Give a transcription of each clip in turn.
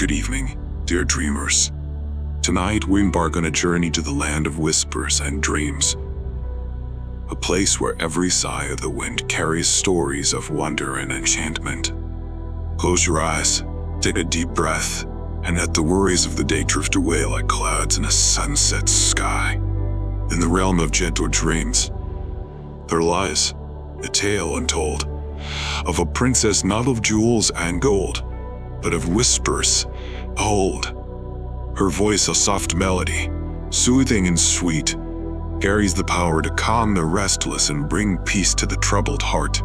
Good evening, dear dreamers. Tonight we embark on a journey to the land of whispers and dreams. A place where every sigh of the wind carries stories of wonder and enchantment. Close your eyes, take a deep breath, and let the worries of the day drift away like clouds in a sunset sky. In the realm of gentle dreams, there lies a tale untold of a princess not of jewels and gold, but of whispers. Hold. Her voice, a soft melody, soothing and sweet, carries the power to calm the restless and bring peace to the troubled heart.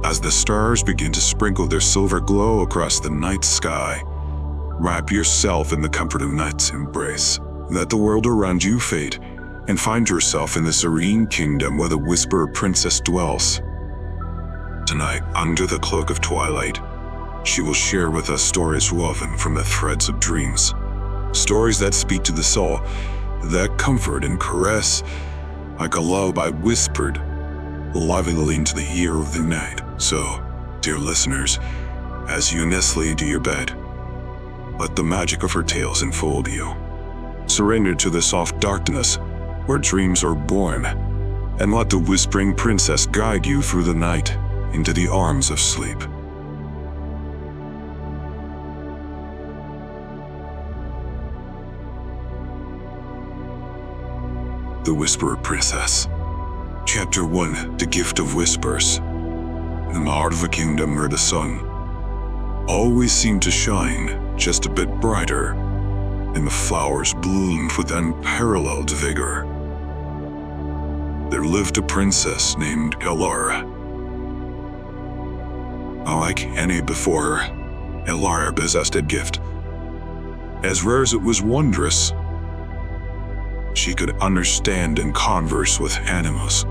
As the stars begin to sprinkle their silver glow across the night sky, wrap yourself in the comfort of night's embrace. Let the world around you fade, and find yourself in the serene kingdom where the Whisperer Princess dwells. Tonight, under the cloak of twilight, she will share with us stories woven from the threads of dreams. Stories that speak to the soul, that comfort and caress, like a lullaby whispered lovingly into the ear of the night. So, dear listeners, as you nestle into your bed, let the magic of her tales enfold you. Surrender to the soft darkness where dreams are born, and let the whispering princess guide you through the night into the arms of sleep. The Whisperer Princess. Chapter 1, The Gift of Whispers. In the heart of a kingdom where the sun always seemed to shine just a bit brighter, and the flowers bloomed with unparalleled vigor, there lived a princess named Elara. Unlike any before her, Elara possessed a gift. As rare as it was wondrous, she could understand and converse with animals.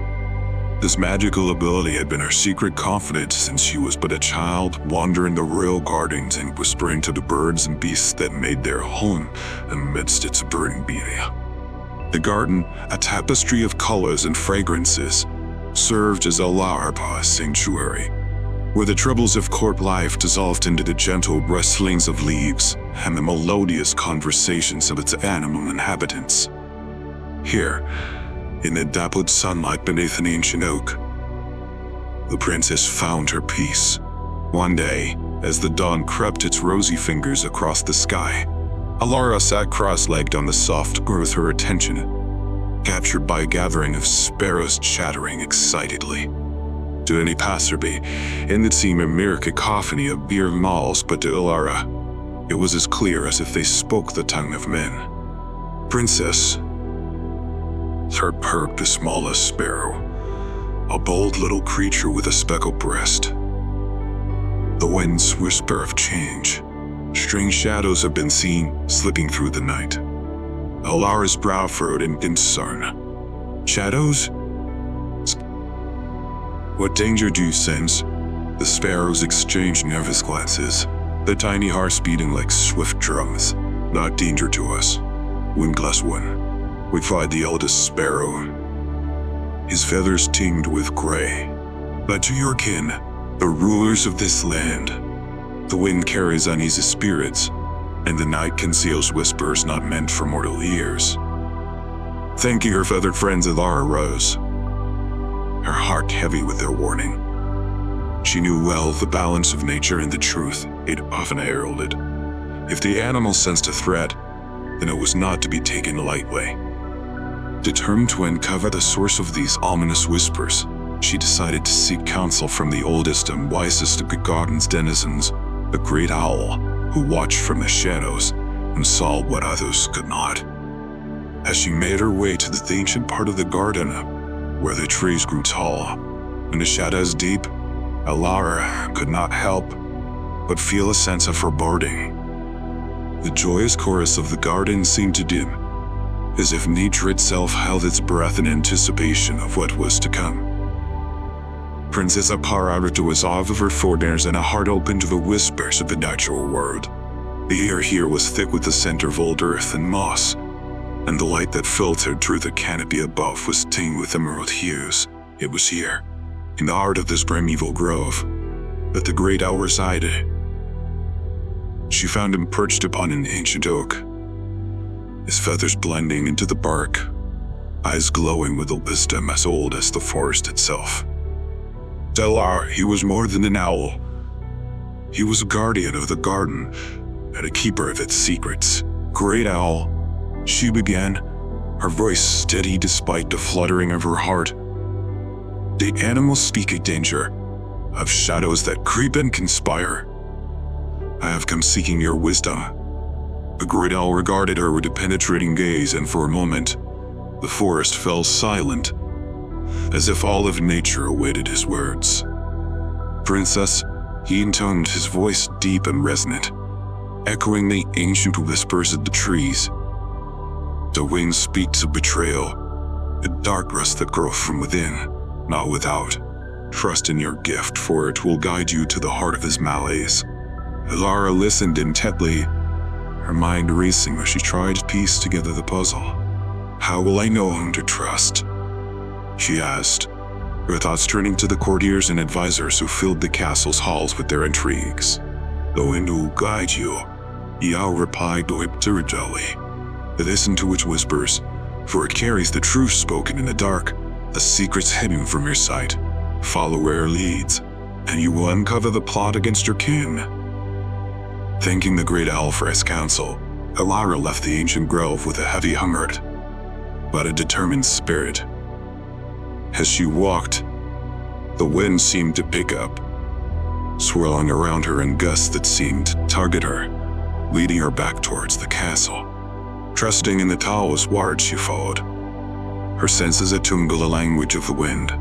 This magical ability had been her secret confidence since she was but a child, wandering the royal gardens and whispering to the birds and beasts that made their home amidst its burning beauty. The garden, a tapestry of colors and fragrances, served as Elara's sanctuary, where the troubles of court life dissolved into the gentle rustlings of leaves and the melodious conversations of its animal inhabitants. Here, in the dappled sunlight beneath an ancient oak, the princess found her peace. One day, as the dawn crept its rosy fingers across the sky, Elara sat cross-legged on the soft growth, her attention captured by a gathering of sparrows chattering excitedly. To any passerby, it seemed a mere cacophony of beer malls, but to Elara, it was as clear as if they spoke the tongue of men. Princess, her perked the smallest sparrow, a bold little creature with a speckled breast. The winds whisper of change. Strange shadows have been seen slipping through the night. Elara's brow furrowed in concern. Shadows? What danger do you sense? The sparrows exchanged nervous glances, the tiny hearts beating like swift drums. Not danger to us. Windglass one, replied the eldest sparrow, his feathers tinged with gray. But to your kin, the rulers of this land, the wind carries uneasy spirits, and the night conceals whispers not meant for mortal ears. Thanking her feathered friends, Elara rose, her heart heavy with their warning. She knew well the balance of nature and the truth it often heralded. If the animal sensed a threat, then it was not to be taken lightly. Determined to uncover the source of these ominous whispers, she decided to seek counsel from the oldest and wisest of the garden's denizens, the great owl, who watched from the shadows and saw what others could not. As she made her way to the ancient part of the garden, where the trees grew tall and the shadows deep, Elara could not help but feel a sense of foreboding. The joyous chorus of the garden seemed to dim, as if nature itself held its breath in anticipation of what was to come. Princess Elara was awe of her foreigners and a heart open to the whispers of the natural world. The air here was thick with the scent of old earth and moss, and the light that filtered through the canopy above was tinged with emerald hues. It was here, in the heart of this primeval grove, that the great owl resided. she found him perched upon an ancient oak, his feathers blending into the bark, eyes glowing with a wisdom as old as the forest itself. To Alara, he was more than an owl. He was a guardian of the garden and a keeper of its secrets. "Great Owl," she began, her voice steady despite the fluttering of her heart. "The animals speak of danger, of shadows that creep and conspire. I have come seeking your wisdom." The great owl regarded her with a penetrating gaze, and for a moment, the forest fell silent, as if all of nature awaited his words. "Princess," he intoned, his voice deep and resonant, echoing the ancient whispers of the trees. "The wind speaks of betrayal, a dark rust that grows from within, not without. Trust in your gift, for it will guide you to the heart of his malaise." Alara listened intently, her mind racing as she tried to piece together the puzzle. "How will I know whom to trust?" she asked, her thoughts turning to the courtiers and advisors who filled the castle's halls with their intrigues. "The wind will guide you," the owl replied directly. "Listen to its whispers, for it carries the truth spoken in the dark, the secrets hidden from your sight. Follow where it leads, and you will uncover the plot against your kin." Thanking the great owl for his counsel, Alara left the ancient grove with a heavy heart, but a determined spirit. As she walked, the wind seemed to pick up, swirling around her in gusts that seemed to target her, leading her back towards the castle. Trusting in the Taoist word, she followed, her senses attuned to the language of the wind.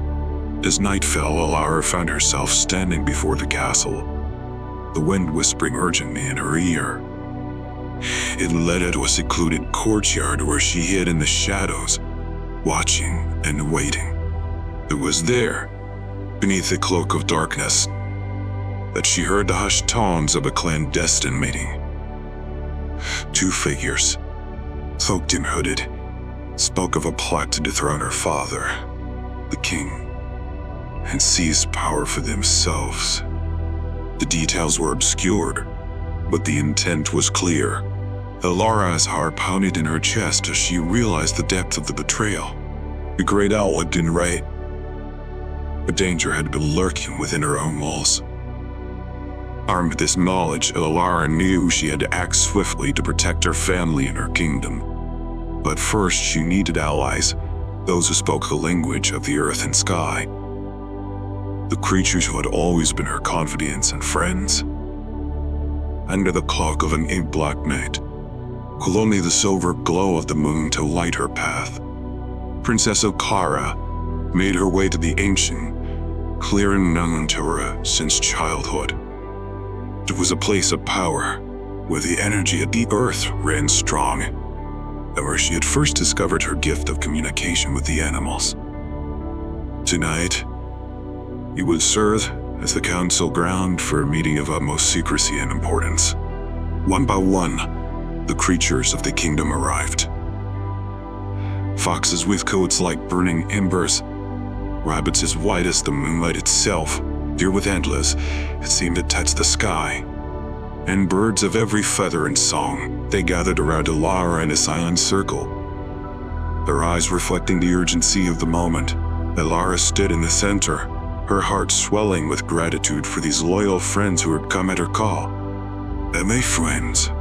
As night fell, Alara found herself standing before the castle, the wind whispering urgently in her ear. It led her to a secluded courtyard where she hid in the shadows, watching and waiting. It was there, beneath the cloak of darkness, that she heard the hushed tones of a clandestine meeting. Two figures, cloaked and hooded, spoke of a plot to dethrone her father, the king, and seize power for themselves. The details were obscured, but the intent was clear. Alara's heart pounded in her chest as she realized the depth of the betrayal. The great owl had been right. A danger had been lurking within her own walls. Armed with this knowledge, Alara knew she had to act swiftly to protect her family and her kingdom. But first, she needed allies, those who spoke the language of the earth and sky. The creatures who had always been her confidants and friends. Under the cloak of an ink-black night, with only the silver glow of the moon to light her path, Princess Okara made her way to the ancient, clear and known to her since childhood. It was a place of power, where the energy of the earth ran strong, and where she had first discovered her gift of communication with the animals. Tonight, it would serve as the council ground for a meeting of utmost secrecy and importance. One by one, the creatures of the kingdom arrived. Foxes with coats like burning embers, rabbits as white as the moonlight itself, deer with antlers that seemed to touch the sky, and birds of every feather and song. They gathered around Alara in a silent circle, their eyes reflecting the urgency of the moment. Alara stood in the center, her heart swelling with gratitude for these loyal friends who had come at her call. "And my friends,"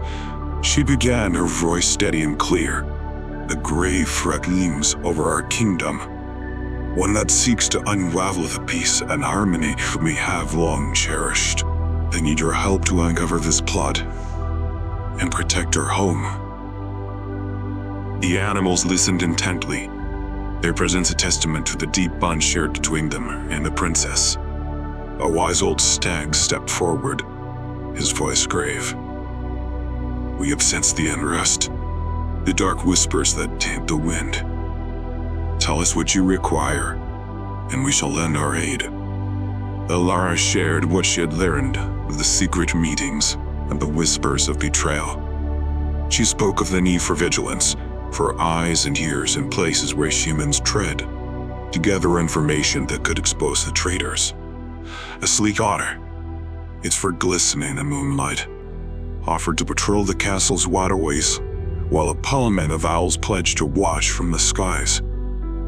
she began, her voice steady and clear, "the grave threat looms over our kingdom, one that seeks to unravel the peace and harmony we have long cherished. I need your help to uncover this plot and protect our home." The animals listened intently, their presence a testament to the deep bond shared between them and the princess. A wise old stag stepped forward, his voice grave. "We have sensed the unrest, the dark whispers that taint the wind. Tell us what you require, and we shall lend our aid." Alara shared what she had learned of the secret meetings and the whispers of betrayal. She spoke of the need for vigilance, for eyes and ears in places where humans tread, to gather information that could expose the traitors. A sleek otter, its fur glistening in the moonlight, offered to patrol the castle's waterways, while a parliament of owls pledged to watch from the skies.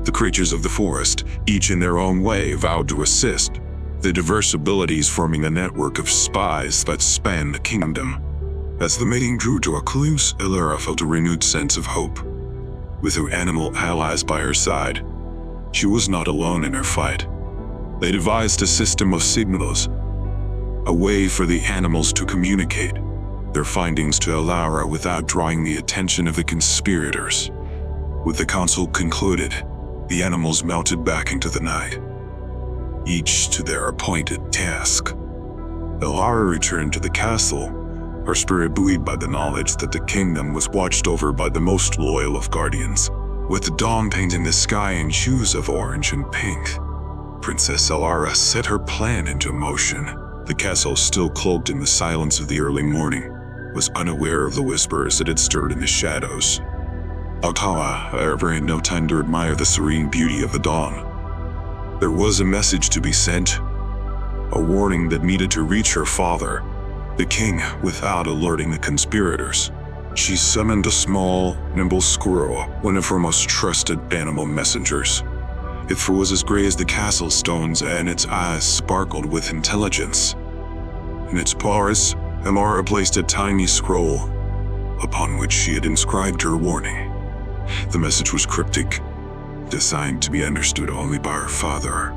The creatures of the forest, each in their own way, vowed to assist, the diverse abilities forming a network of spies that spanned the kingdom. As the meeting drew to a close, Elara felt a renewed sense of hope. With her animal allies by her side, she was not alone in her fight. They devised a system of signals, a way for the animals to communicate their findings to Elara without drawing the attention of the conspirators. With the council concluded, the animals melted back into the night, each to their appointed task. Elara returned to the castle, her spirit buoyed by the knowledge that the kingdom was watched over by the most loyal of guardians. With the dawn painting the sky in hues of orange and pink, Princess Elara set her plan into motion. The castle, still cloaked in the silence of the early morning, was unaware of the whispers that had stirred in the shadows. Altawa, however, had no time to admire the serene beauty of the dawn. There was a message to be sent, a warning that needed to reach her father, the king, without alerting the conspirators. She summoned a small, nimble squirrel, one of her most trusted animal messengers. It was as gray as the castle stones, and its eyes sparkled with intelligence. In its paws, Elara placed a tiny scroll, upon which she had inscribed her warning. The message was cryptic, designed to be understood only by her father,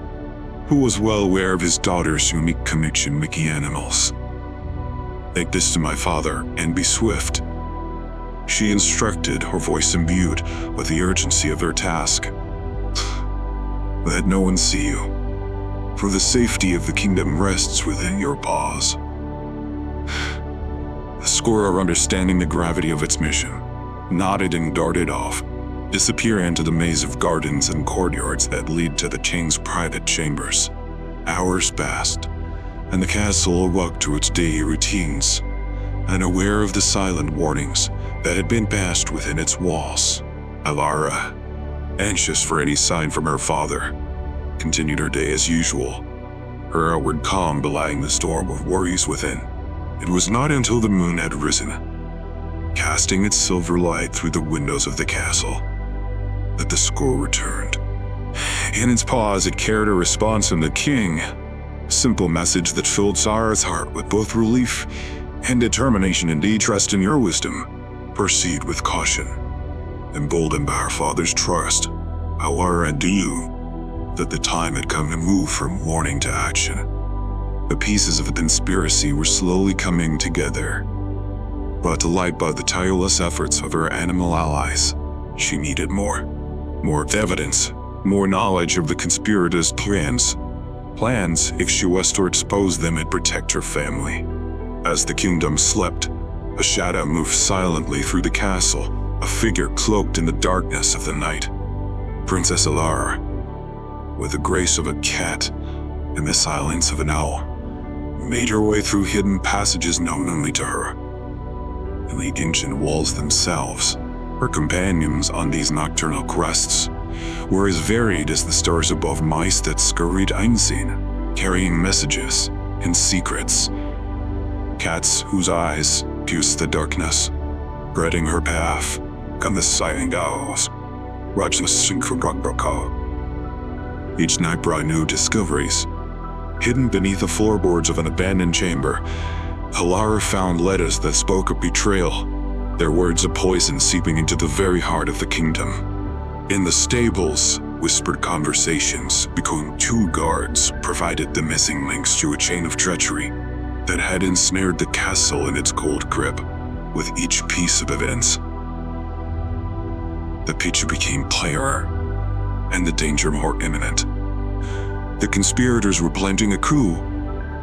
who was well aware of his daughter's unique connection with the animals. "Take this to my father and be swift," she instructed, her voice imbued with the urgency of her task. "Let no one see you, for the safety of the kingdom rests within your paws." The squirrel, understanding the gravity of its mission, nodded and darted off, disappearing into the maze of gardens and courtyards that lead to the king's private chambers. Hours passed, and the castle awoke to its daily routines, unaware of the silent warnings that had been passed within its walls. Elara, anxious for any sign from her father, continued her day as usual, her outward calm belying the storm of worries within. It was not until the moon had risen, casting its silver light through the windows of the castle, that the squirrel returned. In its paws it carried a response from the king, a simple message that filled Zara's heart with both relief and determination. "Indeed, trust in your wisdom. Proceed with caution." Emboldened by her father's trust, Elara knew that the time had come to move from warning to action. The pieces of the conspiracy were slowly coming together, brought to light by the tireless efforts of her animal allies. She needed more evidence, more knowledge of the conspirators' plans, if she was to expose them and protect her family. As the kingdom slept, a shadow moved silently through the castle, a figure cloaked in the darkness of the night. Princess Elara, with the grace of a cat and the silence of an owl, made her way through hidden passages known only to her. In the ancient walls themselves, her companions on these nocturnal quests were as varied as the stars above, mice that scurried unseen, carrying messages and secrets. Cats whose eyes pierced the darkness, threading her path, come the silent owls, Rajnas and Kurakbraka. Each night brought new discoveries. Hidden beneath the floorboards of an abandoned chamber, Elara found letters that spoke of betrayal, their words of poison seeping into the very heart of the kingdom. In the stables, whispered conversations between two guards provided the missing links to a chain of treachery that had ensnared the castle in its cold grip. With each piece of evidence, the picture became clearer, and the danger more imminent. The conspirators were planting a coup,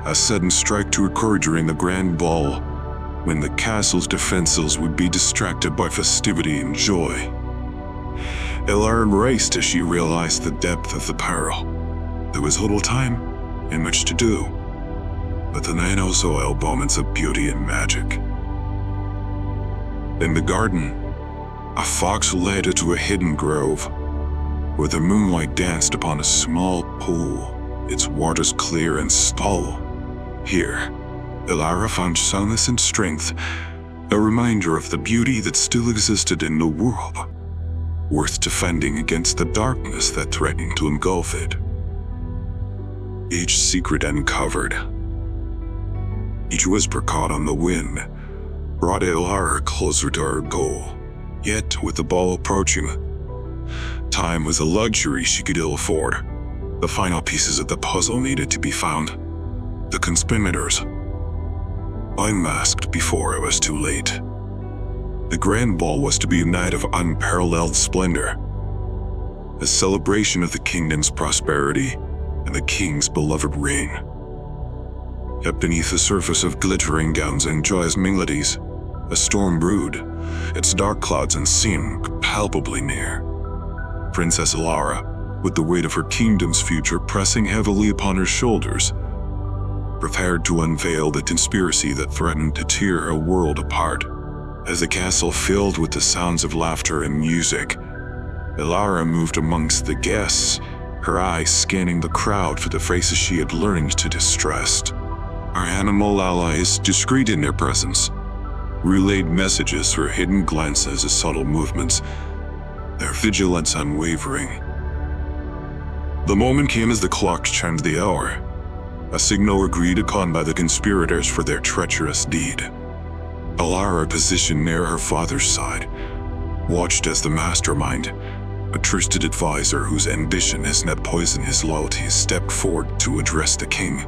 a sudden strike to occur during the grand ball, when the castle's defenses would be distracted by festivity and joy. Elara raced as she realized the depth of the peril. There was little time and much to do, but the night also held moments of beauty and magic. In the garden, a fox led her to a hidden grove, where the moonlight danced upon a small pool, its waters clear and still. Here, Elara found solace and strength, a reminder of the beauty that still existed in the world, worth defending against the darkness that threatened to engulf it. Each secret uncovered, each whisper caught on the wind, brought Elara closer to her goal. Yet, with the ball approaching, time was a luxury she could ill afford. The final pieces of the puzzle needed to be found. The conspirators unmasked before it was too late. The grand ball was to be a night of unparalleled splendor, a celebration of the kingdom's prosperity and the king's beloved reign. Yet beneath the surface of glittering gowns and joyous melodies, a storm brewed, its dark clouds unseen, palpably near. Princess Elara, with the weight of her kingdom's future pressing heavily upon her shoulders, prepared to unveil the conspiracy that threatened to tear her world apart. As the castle filled with the sounds of laughter and music, Elara moved amongst the guests, her eyes scanning the crowd for the faces she had learned to distrust. Our animal allies, discreet in their presence, relayed messages through hidden glances and subtle movements, their vigilance unwavering. The moment came as the clock chimed the hour, a signal agreed upon by the conspirators for their treacherous deed. Elara, positioned near her father's side, watched as the mastermind, a trusted advisor whose ambition has not poisoned his loyalty, stepped forward to address the king.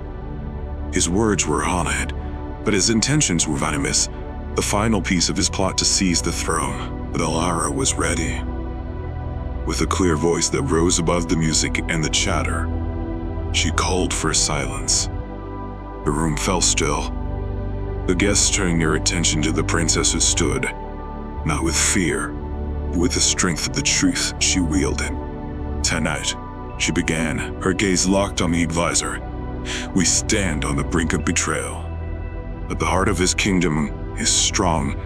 His words were honest, but his intentions were venomous, the final piece of his plot to seize the throne. But Elara was ready. With a clear voice that rose above the music and the chatter, she called for silence. The room fell still, the guests turning their attention to the princess who stood, not with fear, with the strength of the truth she wielded. Tonight, she began, her gaze locked on the advisor. We stand on the brink of betrayal. At the heart of his kingdom is strong,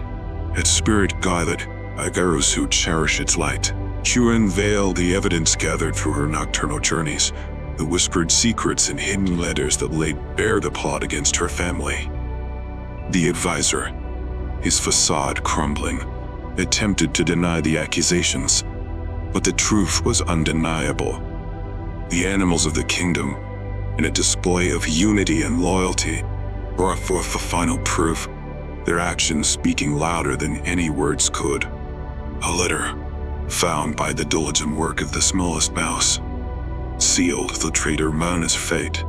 its spirit guided by arrows who cherish its light. She will unveil the evidence gathered through her nocturnal journeys, the whispered secrets and hidden letters that laid bare the plot against her family. The advisor, his facade crumbling, attempted to deny the accusations, but the truth was undeniable. The animals of the kingdom, in a display of unity and loyalty, brought forth the final proof, their actions speaking louder than any words could. A letter, found by the diligent work of the smallest mouse, sealed the traitor Mana's fate,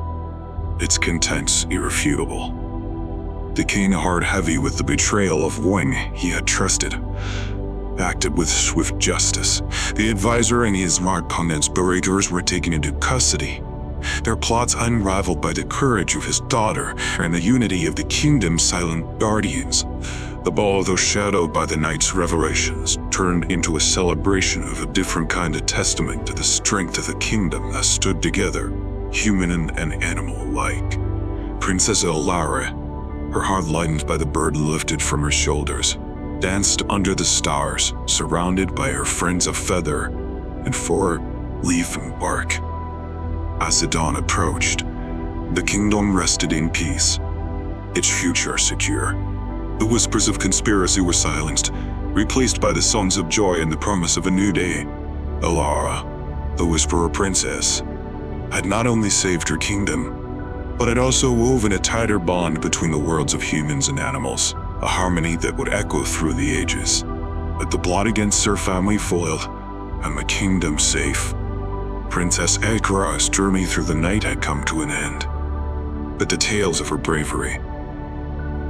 its contents irrefutable. The king, heart heavy with the betrayal of one he had trusted, acted with swift justice. The advisor and his smart conspirators were taken into custody, their plots unraveled by the courage of his daughter and the unity of the kingdom's silent guardians. The ball, though shadowed by the night's revelations, turned into a celebration of a different kind of testament to the strength of the kingdom that stood together, human and animal alike. Princess Elara, her heart lightened by the burden lifted from her shoulders, danced under the stars, surrounded by her friends of feather and fur, leaf and bark. As the dawn approached, the kingdom rested in peace, its future secure. The whispers of conspiracy were silenced, replaced by the songs of joy and the promise of a new day. Elara, the Whisperer Princess, had not only saved her kingdom, but had also woven a tighter bond between the worlds of humans and animals, a harmony that would echo through the ages. But the plot against her family foiled, and the kingdom safe, Princess Eklara's journey through the night had come to an end. But the tales of her bravery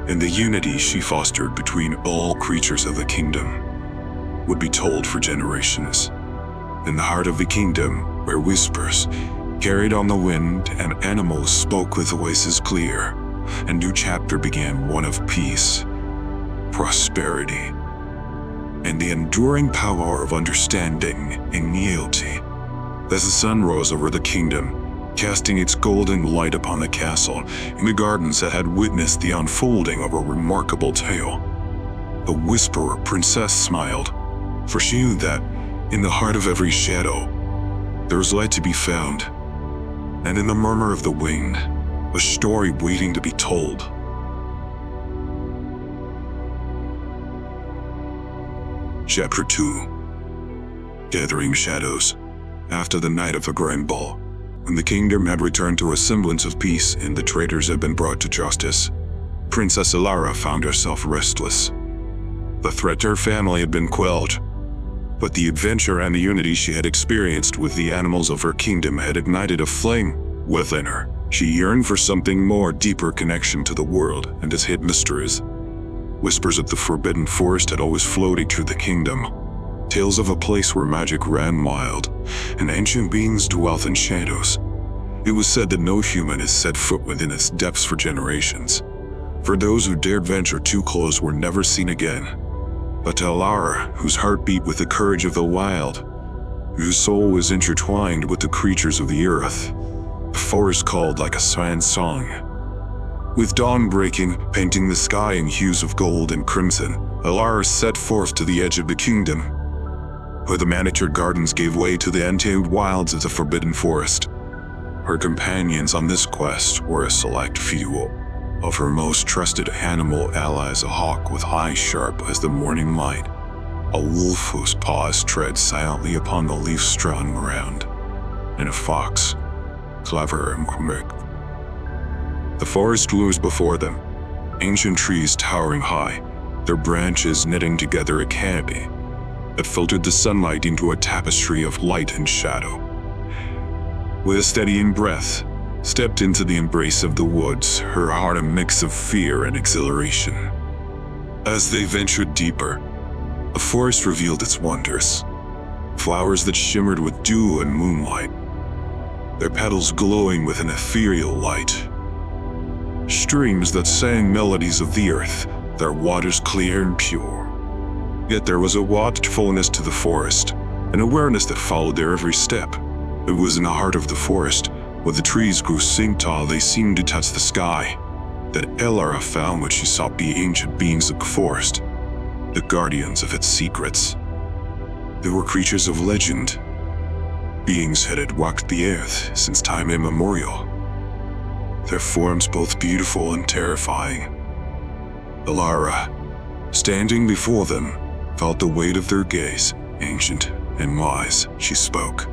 and the unity she fostered between all creatures of the kingdom would be told for generations. In the heart of the kingdom, where whispers carried on the wind and animals spoke with voices clear, a new chapter began, one of peace, prosperity, and the enduring power of understanding and loyalty. As the sun rose over the kingdom, casting its golden light upon the castle and the gardens that had witnessed the unfolding of a remarkable tale, the Whisperer Princess smiled, for she knew that, in the heart of every shadow, there was light to be found, and in the murmur of the wind, a story waiting to be told. Chapter 2. Gathering Shadows. After the night of the Grand Ball, when the kingdom had returned to a semblance of peace and the traitors had been brought to justice, Princess Alara found herself restless. The threat to her family had been quelled, but the adventure and the unity she had experienced with the animals of her kingdom had ignited a flame within her. She yearned for something more, deeper connection to the world and its hidden mysteries. Whispers of the Forbidden Forest had always floated through the kingdom. Tales of a place where magic ran wild, and ancient beings dwelt in shadows. It was said that no human has set foot within its depths for generations. For those who dared venture too close were never seen again. But to Alara, whose heart beat with the courage of the wild, whose soul was intertwined with the creatures of the earth, the forest called like a swan song. With dawn breaking, painting the sky in hues of gold and crimson, Alara set forth to the edge of the kingdom, where the manicured gardens gave way to the untamed wilds of the Forbidden Forest. Her companions on this quest were a select few. Of her most trusted animal allies, a hawk with eyes sharp as the morning light, a wolf whose paws tread silently upon the leaves strewn around, and a fox, clever and quick. The forest looms before them, ancient trees towering high, their branches knitting together a canopy that filtered the sunlight into a tapestry of light and shadow. With a steadying breath, stepped into the embrace of the woods, her heart a mix of fear and exhilaration. As they ventured deeper, the forest revealed its wonders. Flowers that shimmered with dew and moonlight, their petals glowing with an ethereal light. Streams that sang melodies of the earth, their waters clear and pure. Yet there was a watchfulness to the forest, an awareness that followed their every step. It was in the heart of the forest, where the trees grew so tall they seemed to touch the sky, that Alara found what she saw be ancient beings of the forest, the guardians of its secrets. They were creatures of legend, beings that had walked the earth since time immemorial, their forms both beautiful and terrifying. Alara, standing before them, felt the weight of their gaze. Ancient and wise, she spoke,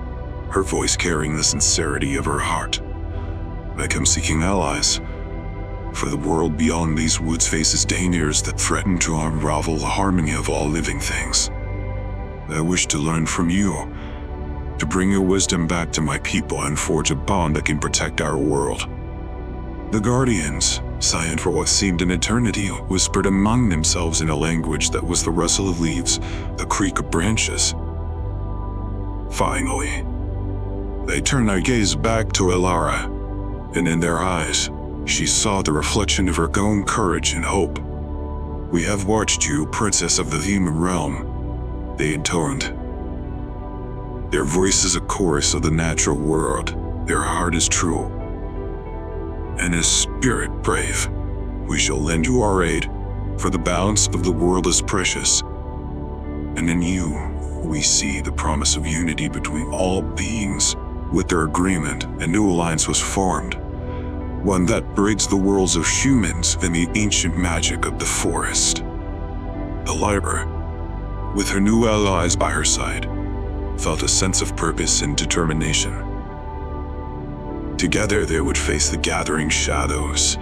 her voice carrying the sincerity of her heart. I come seeking allies, for the world beyond these woods faces dangers that threaten to unravel the harmony of all living things. I wish to learn from you, to bring your wisdom back to my people and forge a bond that can protect our world. The guardians, silent for what seemed an eternity, whispered among themselves in a language that was the rustle of leaves, the creak of branches. Finally, they turned their gaze back to Alara, and in their eyes, she saw the reflection of her own courage and hope. We have watched you, princess of the human realm, they intoned. Their voice is a chorus of the natural world. Their heart is true, and his spirit brave. We shall lend you our aid, for the balance of the world is precious. And in you, we see the promise of unity between all beings. With their agreement, a new alliance was formed, one that braids the worlds of humans and the ancient magic of the forest. Alara, with her new allies by her side, felt a sense of purpose and determination. Together they would face the gathering shadows,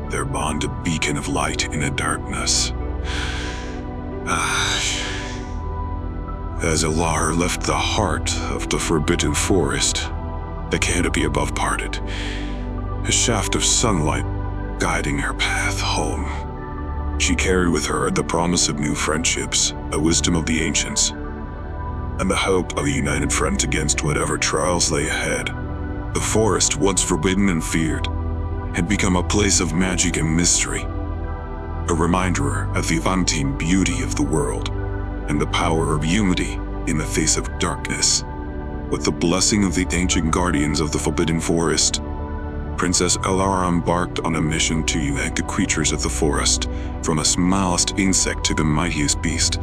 their bond a beacon of light in the darkness. As Alara left the heart of the Forbidden Forest, the canopy above parted, a shaft of sunlight guiding her path home. She carried with her the promise of new friendships, the wisdom of the ancients, and the hope of a united front against whatever trials lay ahead. The forest, once forbidden and feared, had become a place of magic and mystery, a reminder of the untamed beauty of the world and the power of unity in the face of darkness. With the blessing of the ancient guardians of the Forbidden Forest, Princess Alara embarked on a mission to unite the creatures of the forest, from the smallest insect to the mightiest beast,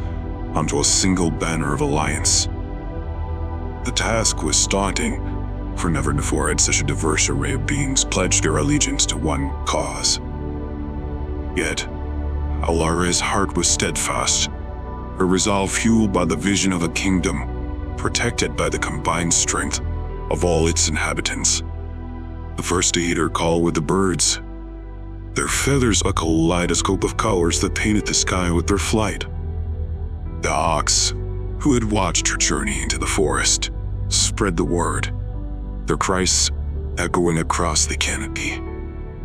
onto a single banner of alliance. The task was daunting, for never before had such a diverse array of beings pledged their allegiance to one cause. Yet, Alara's heart was steadfast, her resolve fueled by the vision of a kingdom, protected by the combined strength of all its inhabitants. The first to heed her call were the birds, their feathers a kaleidoscope of colors that painted the sky with their flight. The hawks, who had watched her journey into the forest, spread the word, their cries echoing across the canopy.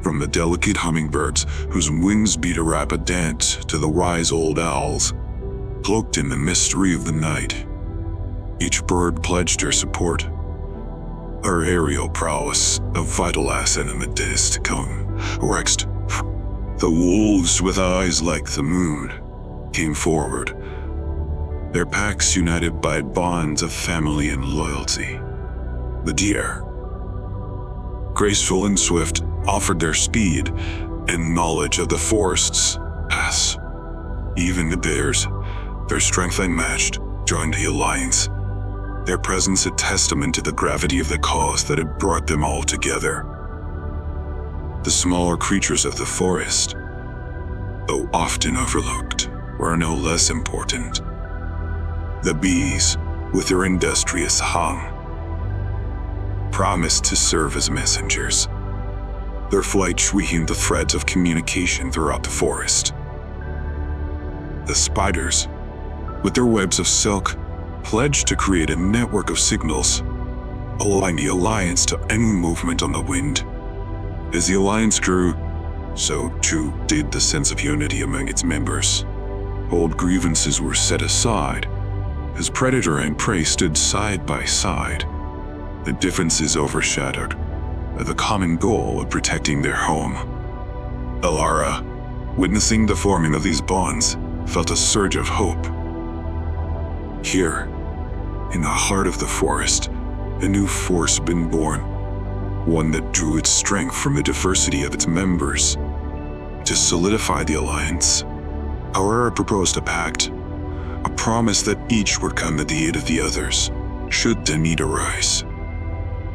From the delicate hummingbirds whose wings beat a rapid dance to the wise old owls, cloaked in the mystery of the night. Each bird pledged her support, her aerial prowess a vital asset in the days to come. Next, the wolves with eyes like the moon came forward, their packs united by bonds of family and loyalty. The deer, graceful and swift, offered their speed and knowledge of the forest's paths. Even the bears, their strength unmatched, joined the alliance, their presence a testament to the gravity of the cause that had brought them all together. The smaller creatures of the forest, though often overlooked, were no less important. The bees, with their industrious hum, promised to serve as messengers, their flight weaving the threads of communication throughout the forest. The spiders, with their webs of silk, pledged to create a network of signals, allowing the alliance to any movement on the wind. As the alliance grew, so too did the sense of unity among its members. Old grievances were set aside, as predator and prey stood side by side, the differences overshadowed by the common goal of protecting their home. Alara, witnessing the forming of these bonds, felt a surge of hope. Here, in the heart of the forest, a new force had been born, one that drew its strength from the diversity of its members. To solidify the alliance, Alara proposed a pact, a promise that each would come to the aid of the others, should the need arise.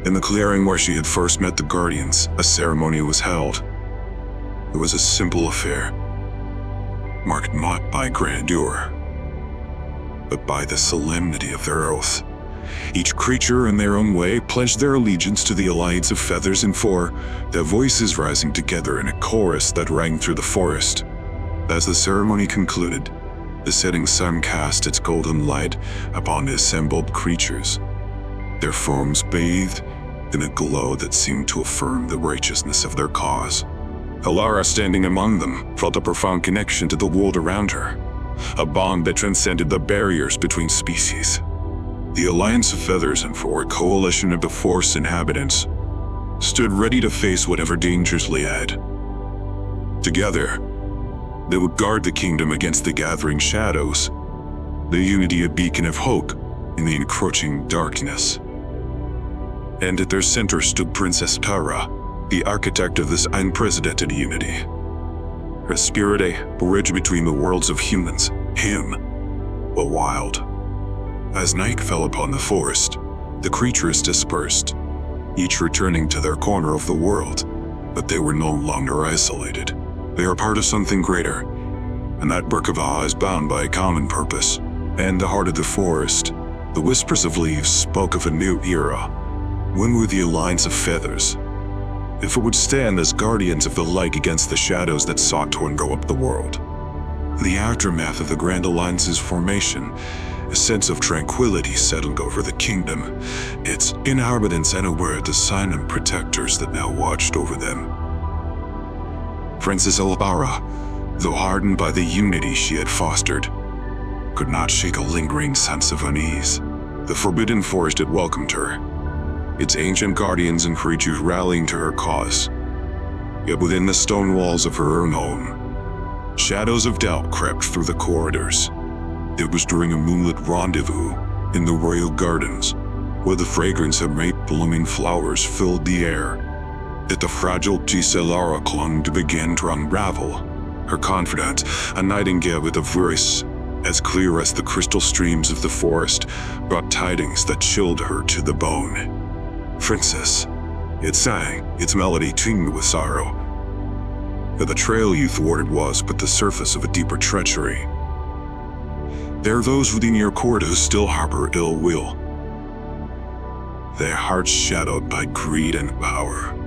In the clearing where she had first met the Guardians, a ceremony was held. It was a simple affair, marked not by grandeur, but by the solemnity of their oath. Each creature in their own way pledged their allegiance to the Alliance of Feathers and Four, their voices rising together in a chorus that rang through the forest. As the ceremony concluded, the setting sun cast its golden light upon the assembled creatures, their forms bathed in a glow that seemed to affirm the righteousness of their cause. Alara, standing among them, felt a profound connection to the world around her, a bond that transcended the barriers between species. The Alliance of Feathers and Four, a coalition of the forest's inhabitants, stood ready to face whatever dangers lay ahead. Together, they would guard the kingdom against the gathering shadows, the unity a beacon of hope in the encroaching darkness. And at their center stood Princess Tara, the architect of this unprecedented unity. Her spirit a bridge between the worlds of humans, him, the wild. As night fell upon the forest, the creatures dispersed, each returning to their corner of the world, but they were no longer isolated. They are part of something greater, and that Berkava is bound by a common purpose. And the heart of the forest, the whispers of leaves spoke of a new era. When would the Alliance of Feathers, if it would stand as guardians of the light against the shadows that sought to envelop the world? In the aftermath of the Grand Alliance's formation, a sense of tranquility settled over the kingdom, its inhabitants unaware of the silent protectors that now watched over them. Princess Alara, though hardened by the unity she had fostered, could not shake a lingering sense of unease. The Forbidden Forest had welcomed her, its ancient guardians and creatures rallying to her cause. Yet within the stone walls of her own home, shadows of doubt crept through the corridors. It was during a moonlit rendezvous in the royal gardens, where the fragrance of late blooming flowers filled the air, that the fragile Giselara clung to begin to unravel. Her confidant, a nightingale with a voice as clear as the crystal streams of the forest, brought tidings that chilled her to the bone. Princess, it sang, its melody tinged with sorrow. The betrayal you thwarted was but the surface of a deeper treachery. There are those within your court who still harbor ill will, their hearts shadowed by greed and power.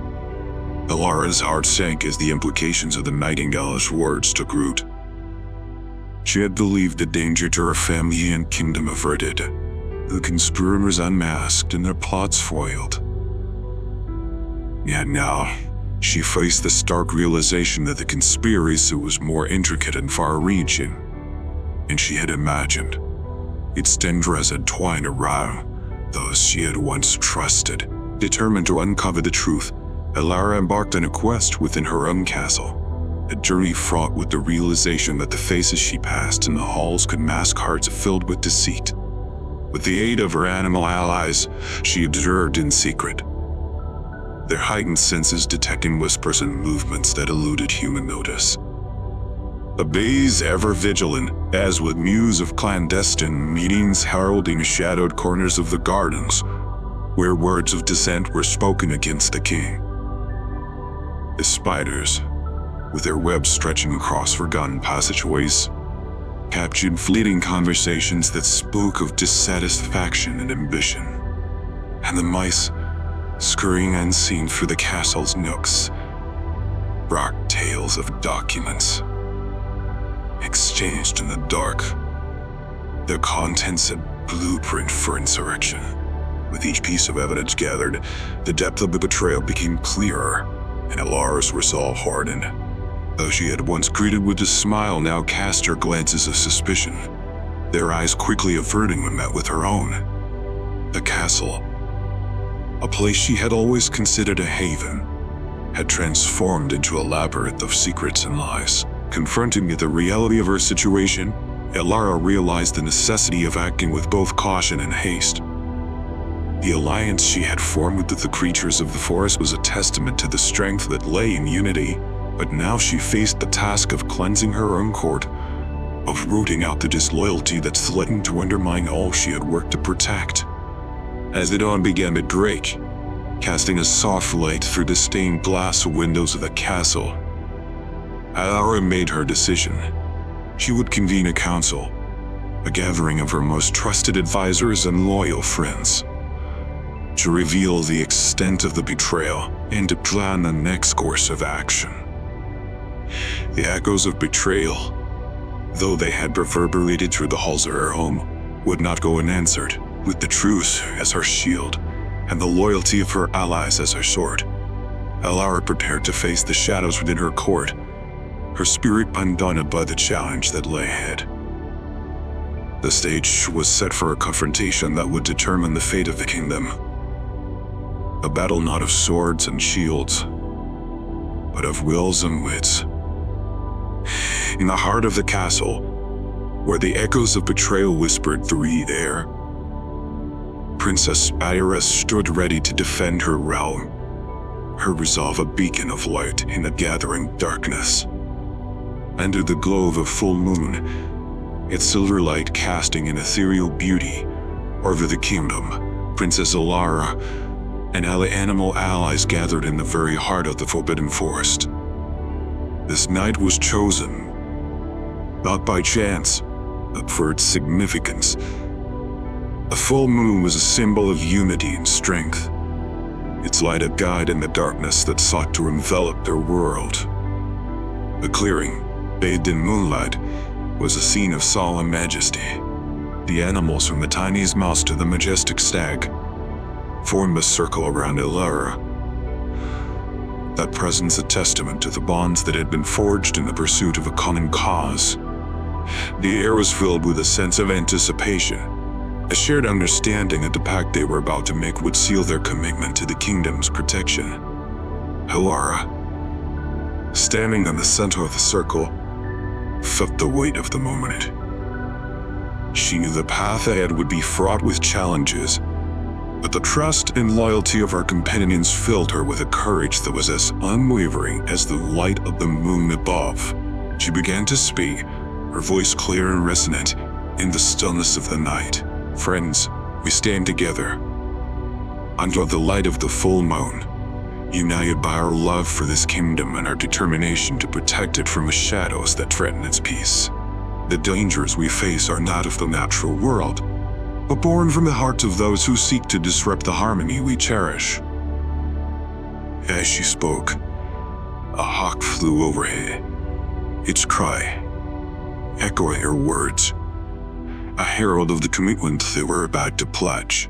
Alara's heart sank as the implications of the nightingale's words took root. She had believed the danger to her family and kingdom averted, the conspirators unmasked and their plots foiled. Yet now, she faced the stark realization that the conspiracy was more intricate and far-reaching than she had imagined. Its tendrils had twined around those she had once trusted. Determined to uncover the truth, Alara embarked on a quest within her own castle, a journey fraught with the realization that the faces she passed in the halls could mask hearts filled with deceit. With the aid of her animal allies, she observed in secret, their heightened senses detecting whispers and movements that eluded human notice. A Baze ever vigilant, as with news of clandestine meetings heralding shadowed corners of the gardens, where words of dissent were spoken against the king. The spiders, with their webs stretching across forgotten passageways, captured fleeting conversations that spoke of dissatisfaction and ambition. And the mice, scurrying unseen through the castle's nooks, brought tales of documents exchanged in the dark, their contents a blueprint for insurrection. With each piece of evidence gathered, the depth of the betrayal became clearer, and Alara's resolve hardened. Though she had once greeted with a smile, now cast her glances of suspicion, their eyes quickly averting when met with her own. The castle, a place she had always considered a haven, had transformed into a labyrinth of secrets and lies. Confronting the reality of her situation, Alara realized the necessity of acting with both caution and haste. The alliance she had formed with the creatures of the forest was a testament to the strength that lay in unity, but now she faced the task of cleansing her own court, of rooting out the disloyalty that threatened to undermine all she had worked to protect. As the dawn began to break, casting a soft light through the stained glass windows of the castle, Alara made her decision. She would convene a council, a gathering of her most trusted advisors and loyal friends, to reveal the extent of the betrayal and to plan the next course of action. The echoes of betrayal, though they had reverberated through the halls of her home, would not go unanswered. With the truth as her shield and the loyalty of her allies as her sword, Alara prepared to face the shadows within her court, her spirit undaunted by the challenge that lay ahead. The stage was set for a confrontation that would determine the fate of the kingdom. A battle not of swords and shields, but of wills and wits. In the heart of the castle, where the echoes of betrayal whispered through the air, Princess Iris stood ready to defend her realm, her resolve a beacon of light in the gathering darkness. Under the glow of a full moon, its silver light casting an ethereal beauty over the kingdom, Princess Alara and ally animal allies gathered in the very heart of the Forbidden Forest. This night was chosen, not by chance, but for its significance. A full moon was a symbol of unity and strength, its light a guide in the darkness that sought to envelop their world. The clearing, bathed in moonlight, was a scene of solemn majesty. The animals from the tiniest mouse to the majestic stag formed a circle around Alara, that presence a testament to the bonds that had been forged in the pursuit of a common cause. The air was filled with a sense of anticipation, a shared understanding that the pact they were about to make would seal their commitment to the kingdom's protection. Alara, standing in the center of the circle, felt the weight of the moment. She knew the path ahead would be fraught with challenges, but the trust and loyalty of her companions filled her with a courage that was as unwavering as the light of the moon above. She began to speak, her voice clear and resonant in the stillness of the night. Friends, we stand together under the light of the full moon, united by our love for this kingdom and our determination to protect it from the shadows that threaten its peace. The dangers we face are not of the natural world, but born from the hearts of those who seek to disrupt the harmony we cherish. As she spoke, a hawk flew overhead, its cry echoing her words, a herald of the commitment they were about to pledge.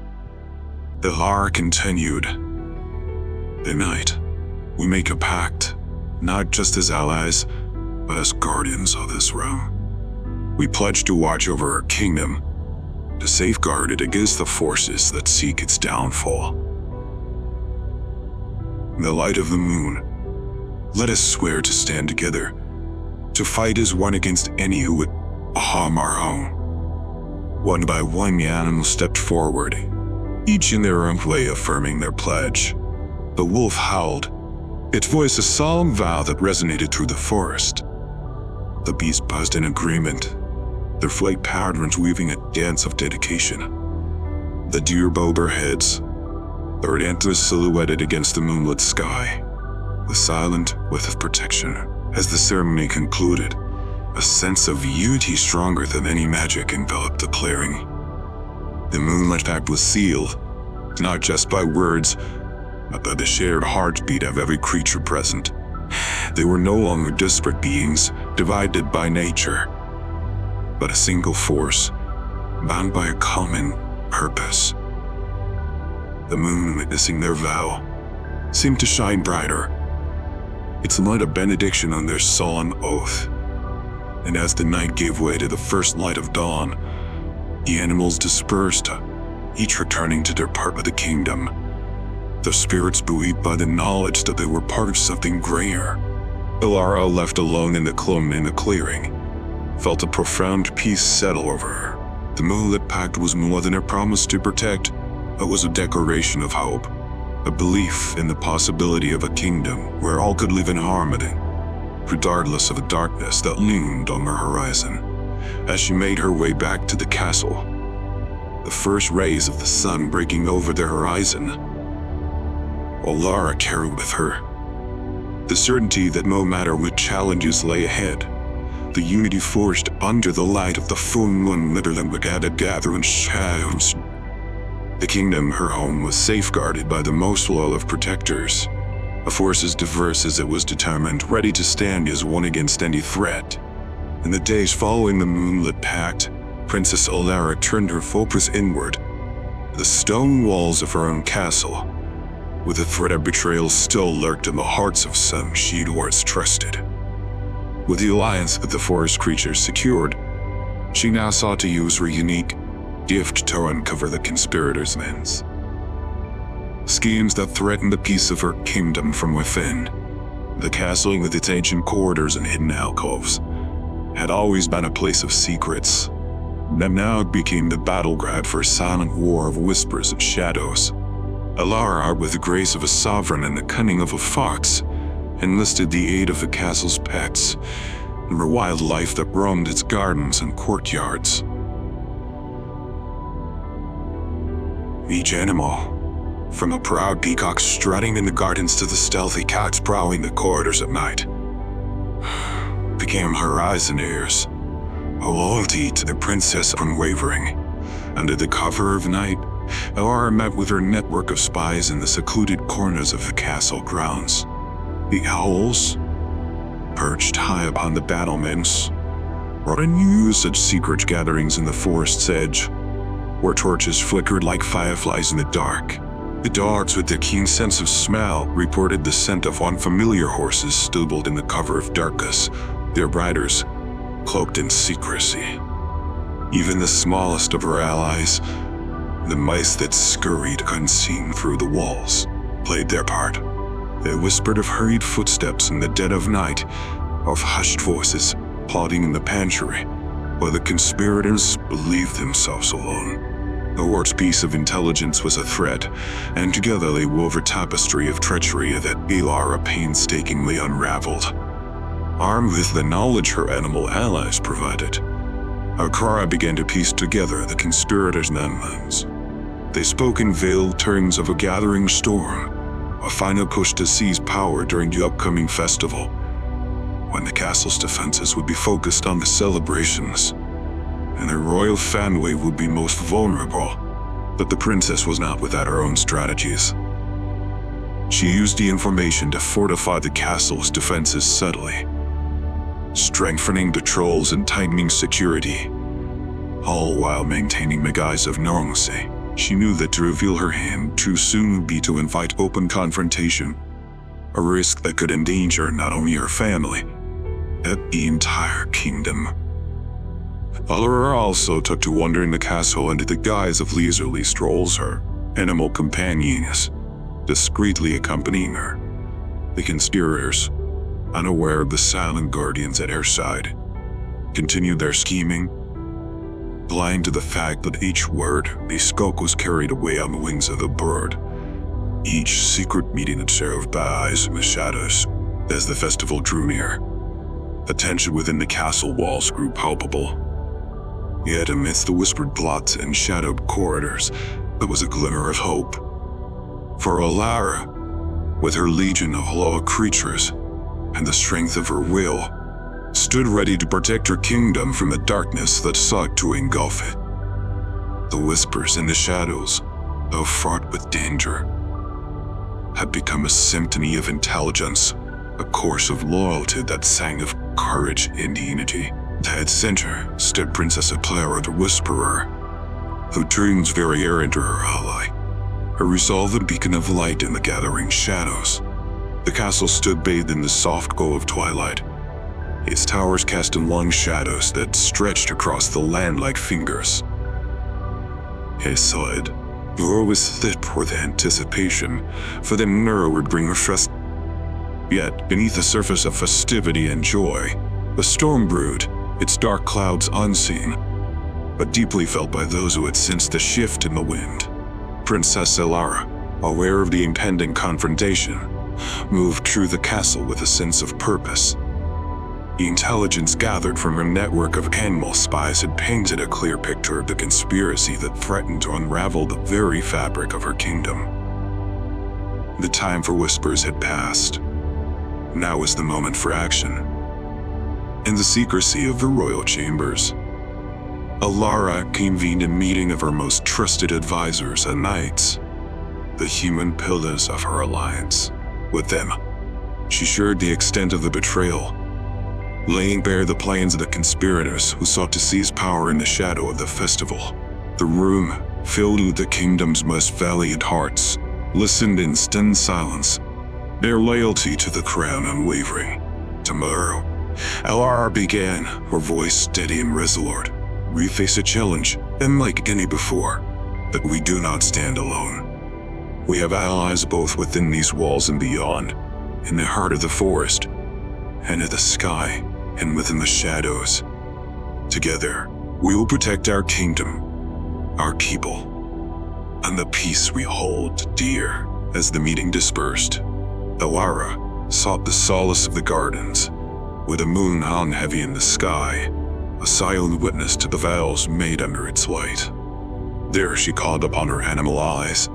The Lar continued. Tonight, we make a pact, not just as allies, but as guardians of this realm. We pledge to watch over our kingdom, to safeguard it against the forces that seek its downfall. In the light of the moon, let us swear to stand together, to fight as one against any who would harm our home. One by one, the animals stepped forward, each in their own way affirming their pledge. The wolf howled, its voice a solemn vow that resonated through the forest. The beasts buzzed in agreement, their flight patterns weaving a dance of dedication. The deer bowed their heads, their antlers silhouetted against the moonlit sky, the silent width of protection. As the ceremony concluded, a sense of unity stronger than any magic enveloped the clearing. The moonlit pact was sealed, not just by words, but by the shared heartbeat of every creature present. They were no longer disparate beings, divided by nature, but a single force, bound by a common purpose. The moon, witnessing their vow, seemed to shine brighter, its light a benediction on their solemn oath. And as the night gave way to the first light of dawn, the animals dispersed, each returning to their part of the kingdom, their spirits buoyed by the knowledge that they were part of something greater. Ilara, left alone in the clearing, felt a profound peace settle over her. The moonlit pact was more than a promise to protect, it was a declaration of hope, a belief in the possibility of a kingdom where all could live in harmony, regardless of the darkness that loomed on the horizon. As she made her way back to the castle, the first rays of the sun breaking over the horizon, Ilara carried with her the certainty that no matter what challenges lay ahead, the unity forged under the light of the full moon literally began to gather in shadows. The kingdom, her home, was safeguarded by the most loyal of protectors, a force as diverse as it was determined, ready to stand as one against any threat. In the days following the moonlit pact, Princess Ilara turned her focus inward, the stone walls of her own castle, where the threat of betrayal still lurked in the hearts of some she'd once trusted. With the alliance of the forest creatures secured, she now sought to use her unique gift to uncover the conspirators' means. Schemes that threatened the peace of her kingdom from within. The castle, with its ancient corridors and hidden alcoves, had always been a place of secrets, that now became the battleground for a silent war of whispers and shadows. Ilara, with the grace of a sovereign and the cunning of a fox, enlisted the aid of the castle's pets, and the wildlife that roamed its gardens and courtyards. Each animal, from a proud peacock strutting in the gardens to the stealthy cats prowling the corridors at night, became horizoners, a loyalty to the princess unwavering. Under the cover of night, Ilara met with her network of spies in the secluded corners of the castle grounds. The owls, perched high upon the battlements, brought in news of secret gatherings in the forest's edge, where torches flickered like fireflies in the dark. The dogs, with their keen sense of smell, reported the scent of unfamiliar horses stabled in the cover of darkness, their riders cloaked in secrecy. Even the smallest of her allies, the mice that scurried unseen through the walls, played their part. They whispered of hurried footsteps in the dead of night, of hushed voices plotting in the pantry, while the conspirators believed themselves alone. The war's piece of intelligence was a threat, and together they wove a tapestry of treachery that Ilara painstakingly unraveled. Armed with the knowledge her animal allies provided, Akara began to piece together the conspirators' memories. They spoke in veiled terms of a gathering storm, a final push to seize power during the upcoming festival. when the castle's defenses would be focused on the celebrations, and the royal family would be most vulnerable. But the princess was not without her own strategies. She used the information to fortify the castle's defenses subtly, strengthening the trolls and tightening security, all while maintaining the guise of normalcy. She knew that to reveal her hand too soon would be to invite open confrontation, a risk that could endanger not only her family, but the entire kingdom. Alara also took to wandering the castle under the guise of leisurely strolls, her animal companions discreetly accompanying her. The conspirators, unaware of the silent guardians at her side, continued their scheming, blind to the fact that each word they spoke was carried away on the wings of the bird. Each secret meeting observed by eyes in the shadows. As the festival drew near, the tension within the castle walls grew palpable. Yet amidst the whispered plots and shadowed corridors, there was a glimmer of hope. For Alara, with her legion of lower creatures and the strength of her will, stood ready to protect her kingdom from the darkness that sought to engulf it. The whispers in the shadows, though fraught with danger, had become a symphony of intelligence, a chorus of loyalty that sang of courage and unity. At center stood Princess Clara the Whisperer, who dreams very errant to her ally, a resolved beacon of light in the gathering shadows. The castle stood bathed in the soft glow of twilight, its towers casting long shadows that stretched across the land like fingers. Inside, the air was thick with anticipation, for the mirror would bring refresh. Yet, beneath the surface of festivity and joy, a storm brewed, its dark clouds unseen, but deeply felt by those who had sensed the shift in the wind. Princess Alara, aware of the impending confrontation, moved through the castle with a sense of purpose. The intelligence gathered from her network of animal spies had painted a clear picture of the conspiracy that threatened to unravel the very fabric of her kingdom. The time for whispers had passed. Now was the moment for action. In the secrecy of the royal chambers, Alara convened a meeting of her most trusted advisors and knights, the human pillars of her alliance. With them, she shared the extent of the betrayal, laying bare the plans of the conspirators who sought to seize power in the shadow of the festival. The room, filled with the kingdom's most valiant hearts, listened in stunned silence, their loyalty to the crown unwavering. Tomorrow, Alara began, her voice steady and resolute. We face a challenge, unlike any before, but we do not stand alone. We have allies both within these walls and beyond, in the heart of the forest, and in the sky, and within the shadows. Together, we will protect our kingdom, our people, and the peace we hold dear. As the meeting dispersed, Alara sought the solace of the gardens, with the moon hung heavy in the sky, a silent witness to the vows made under its light. There she called upon her animal eyes,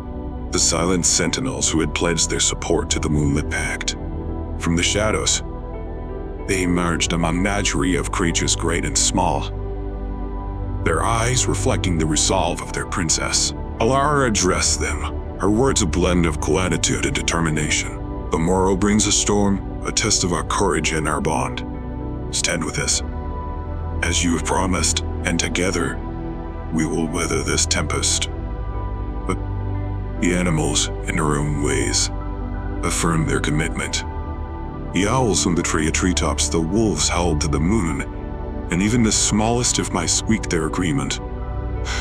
the silent sentinels who had pledged their support to the moonlit pact. From the shadows, they emerged a menagerie of creatures great and small, their eyes reflecting the resolve of their princess. Alara addressed them, her words a blend of gratitude and determination. The morrow brings a storm, a test of our courage and our bond. Stand with us, as you have promised, and together, we will weather this tempest. But the animals, in their own ways, affirmed their commitment. The owls on the treetops, the wolves howled to the moon, and even the smallest of mice squeaked their agreement.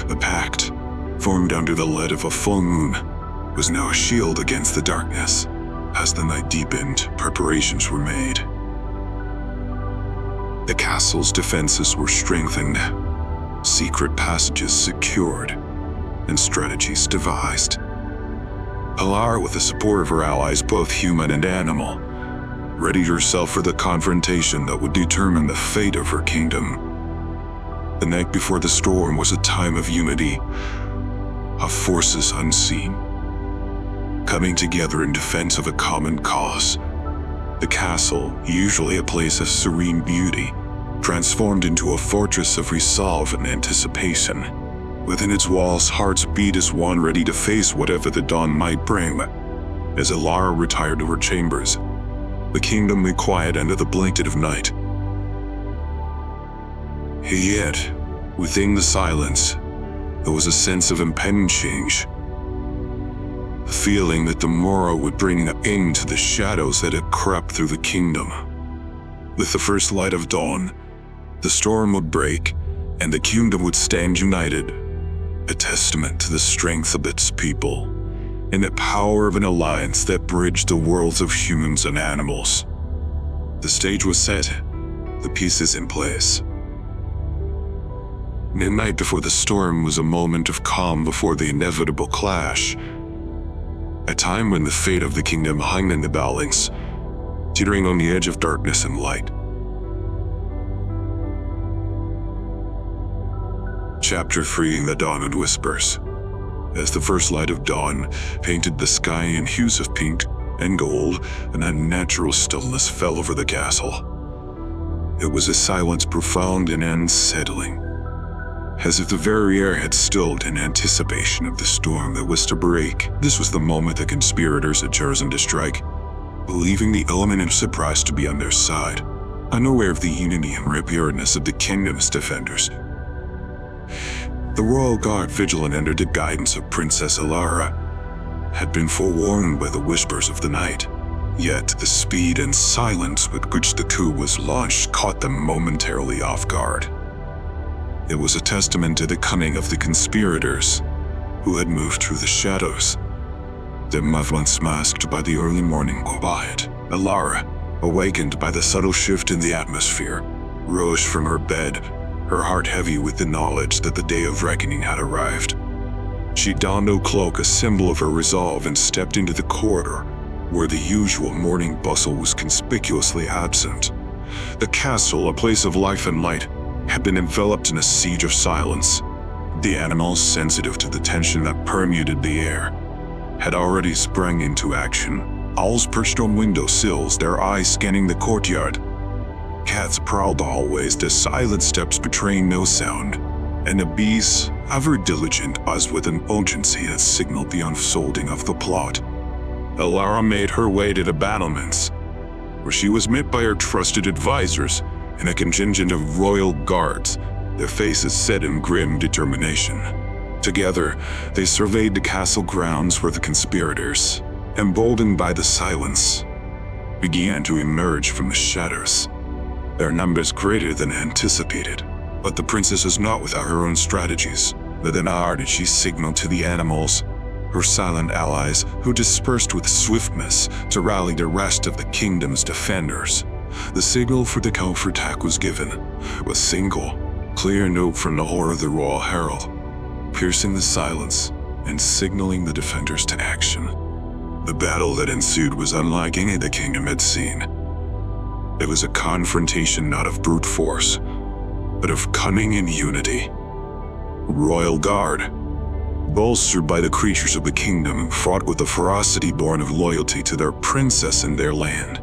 The pact, formed under the light of a full moon, was now a shield against the darkness. As the night deepened, preparations were made. The castle's defenses were strengthened, secret passages secured, and strategies devised. Alara, with the support of her allies, both human and animal, readied herself for the confrontation that would determine the fate of her kingdom. The night before the storm was a time of unity, of forces unseen, coming together in defense of a common cause. The castle, usually a place of serene beauty, transformed into a fortress of resolve and anticipation. Within its walls, hearts beat as one ready to face whatever the dawn might bring. As Alara retired to her chambers, the kingdom lay quiet under the blanket of night. Yet, within the silence, there was a sense of impending change. A feeling that the morrow would bring an end to the shadows that had crept through the kingdom. With the first light of dawn, the storm would break, and the kingdom would stand united, a testament to the strength of its people and the power of an alliance that bridged the worlds of humans and animals. The stage was set, the pieces in place. Midnight before the storm was a moment of calm before the inevitable clash, a time when the fate of the kingdom hung in the balance, teetering on the edge of darkness and light. Chapter 3: The Dawn of Whispers. As the first light of dawn painted the sky in hues of pink and gold, an unnatural stillness fell over the castle. It was a silence profound and unsettling, as if the very air had stilled in anticipation of the storm that was to break. This was the moment the conspirators had chosen to strike, believing the element of surprise to be on their side, unaware of the unity and preparedness of the kingdom's defenders. The royal guard, vigilant under the guidance of Princess Alara, had been forewarned by the whispers of the night. Yet the speed and silence with which the coup was launched caught them momentarily off guard. It was a testament to the cunning of the conspirators, who had moved through the shadows. Them at once masked by the early morning quiet, Alara, awakened by the subtle shift in the atmosphere, rose from her bed, her heart heavy with the knowledge that the day of reckoning had arrived. She donned a cloak, a symbol of her resolve, and stepped into the corridor, where the usual morning bustle was conspicuously absent. The castle, a place of life and light, had been enveloped in a siege of silence. The animals, sensitive to the tension that permeated the air, had already sprung into action. Owls perched on window sills, their eyes scanning the courtyard. Cats prowled the hallways, their silent steps betraying no sound, and the bees, ever diligent, buzzed with an urgency that signaled the unfolding of the plot. Alara made her way to the battlements, where she was met by her trusted advisors and a contingent of royal guards, their faces set in grim determination. Together, they surveyed the castle grounds where the conspirators, emboldened by the silence, began to emerge from the shadows. Their numbers greater than anticipated, but the princess is not without her own strategies. With an art did she signal to the animals, her silent allies, who dispersed with swiftness to rally the rest of the kingdom's defenders. The signal for the counterattack was given, a single, clear note from the horn of the royal herald, piercing the silence and signaling the defenders to action. The battle that ensued was unlike any the kingdom had seen. It was a confrontation not of brute force, but of cunning and unity. Royal Guard, bolstered by the creatures of the kingdom, fought with a ferocity born of loyalty to their princess and their land.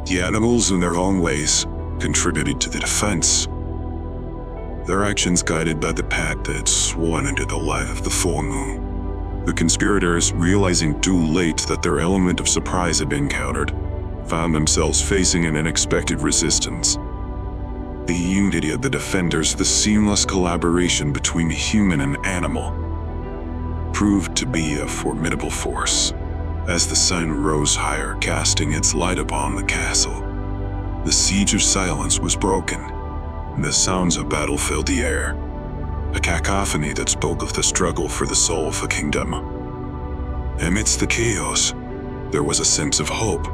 The animals, in their own ways, contributed to the defense, their actions guided by the pact that had sworn into the light of the full moon. The conspirators, realizing too late that their element of surprise had been countered, found themselves facing an unexpected resistance. The unity of the defenders, the seamless collaboration between human and animal, proved to be a formidable force. As the sun rose higher, casting its light upon the castle, the siege of silence was broken, and the sounds of battle filled the air, a cacophony that spoke of the struggle for the soul of a kingdom. Amidst the chaos, there was a sense of hope,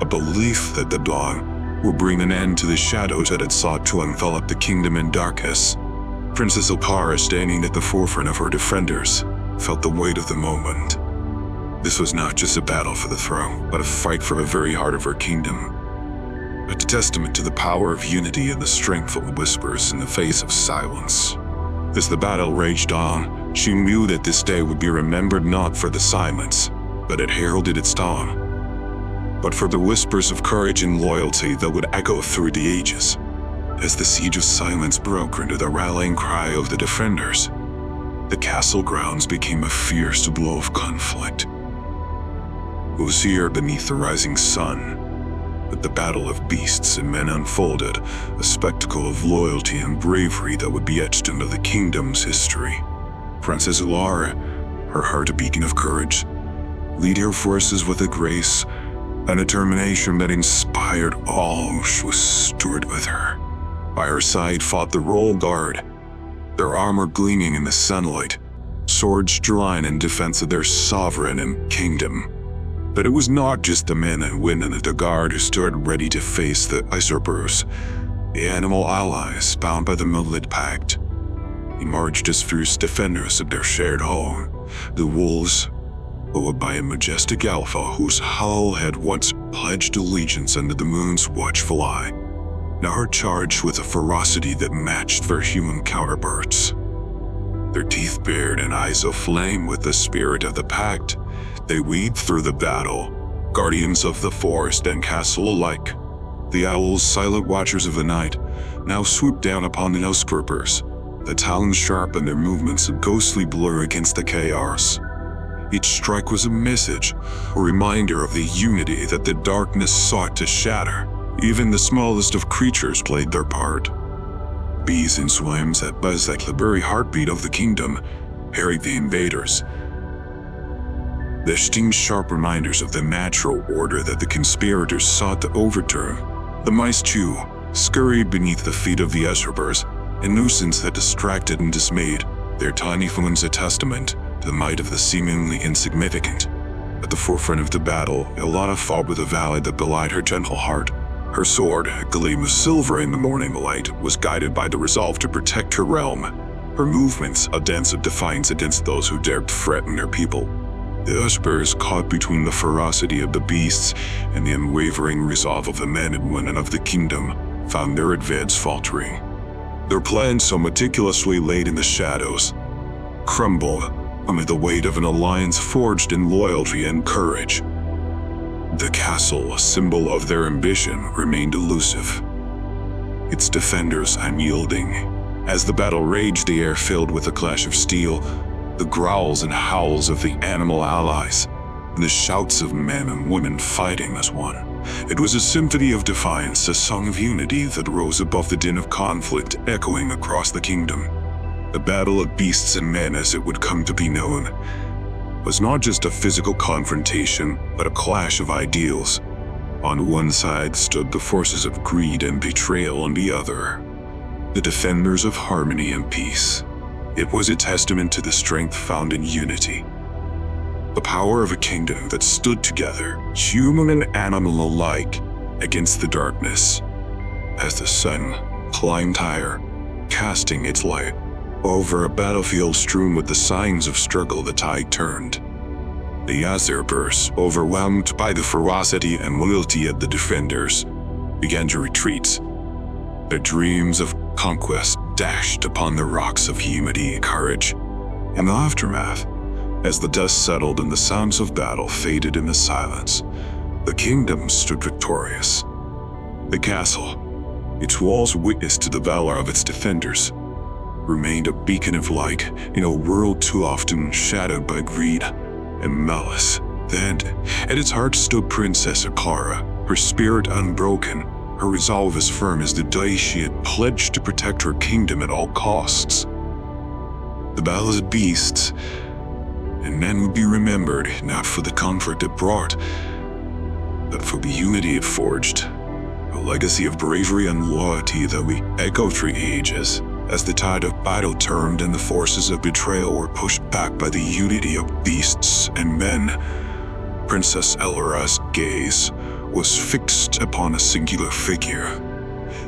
a belief that the dawn would bring an end to the shadows that had sought to envelop the kingdom in darkness. Princess Opara, standing at the forefront of her defenders, felt the weight of the moment. This was not just a battle for the throne, but a fight for the very heart of her kingdom. A testament to the power of unity and the strength of whispers in the face of silence. As the battle raged on, she knew that this day would be remembered not for the silence, but it heralded its dawn. but for the whispers of courage and loyalty that would echo through the ages. As the siege of silence broke into the rallying cry of the defenders, the castle grounds became a fierce blow of conflict. It was here beneath the rising sun that the battle of beasts and men unfolded, a spectacle of loyalty and bravery that would be etched into the kingdom's history. Princess Ulara, her heart a beacon of courage, lead her forces with a grace and determination that inspired all who stood with her. By her side fought the royal guard, their armor gleaming in the sunlight, swords drawn in defense of their sovereign and kingdom. But it was not just the men and women of the guard who stood ready to face the usurpers. The animal allies bound by the Millet Pact emerged as fierce defenders of their shared home. The wolves, followed by a majestic alpha whose howl had once pledged allegiance under the moon's watchful eye, now are charged with a ferocity that matched their human counterparts. Their teeth bared and eyes aflame with the spirit of the pact, they weaved through the battle, guardians of the forest and castle alike. The owls, silent watchers of the night, now swooped down upon the usurpers, the talons sharp and their movements a ghostly blur against the chaos. Each strike was a message, a reminder of the unity that the darkness sought to shatter. Even the smallest of creatures played their part. Bees and swims that buzzed like the very heartbeat of the kingdom harried the invaders. Their sting-sharp reminders of the natural order that the conspirators sought to overturn. The mice, too, scurried beneath the feet of the usurpers, a nuisance that distracted and dismayed, their tiny forms a testament to the might of the seemingly insignificant. At the forefront of the battle, Ilana fought with a valor that belied her gentle heart. Her sword, a gleam of silver in the morning light, was guided by the resolve to protect her realm. Her movements, a dance of defiance against those who dared threaten her people. The usurpers, caught between the ferocity of the beasts and the unwavering resolve of the men and women of the kingdom, found their advance faltering. Their plans, so meticulously laid in the shadows, crumbled amid the weight of an alliance forged in loyalty and courage. The castle, a symbol of their ambition, remained elusive, its defenders unyielding. As the battle raged, the air filled with the clash of steel, the growls and howls of the animal allies, and the shouts of men and women fighting as one. It was a symphony of defiance, a song of unity that rose above the din of conflict echoing across the kingdom. The battle of beasts and men, as it would come to be known, was not just a physical confrontation, but a clash of ideals. On one side stood the forces of greed and betrayal, on the other, the defenders of harmony and peace. It was a testament to the strength found in unity, the power of a kingdom that stood together, human and animal alike, against the darkness. As the sun climbed higher, casting its light over a battlefield strewn with the signs of struggle, the tide turned. The usurpers, overwhelmed by the ferocity and loyalty of the defenders, began to retreat. Their dreams of conquest dashed upon the rocks of unity and courage. In the aftermath, as the dust settled and the sounds of battle faded in the silence, the kingdom stood victorious. The castle, its walls witness to the valor of its defenders, remained a beacon of light in a world too often shadowed by greed and malice. Then, at its heart stood Princess Akara, her spirit unbroken, her resolve as firm as the day she had pledged to protect her kingdom at all costs. The battles of beasts and men would be remembered not for the comfort it brought, but for the unity it forged, a legacy of bravery and loyalty that we echo through ages. As the tide of battle turned and the forces of betrayal were pushed back by the unity of beasts and men, Princess Elra's gaze was fixed upon a singular figure.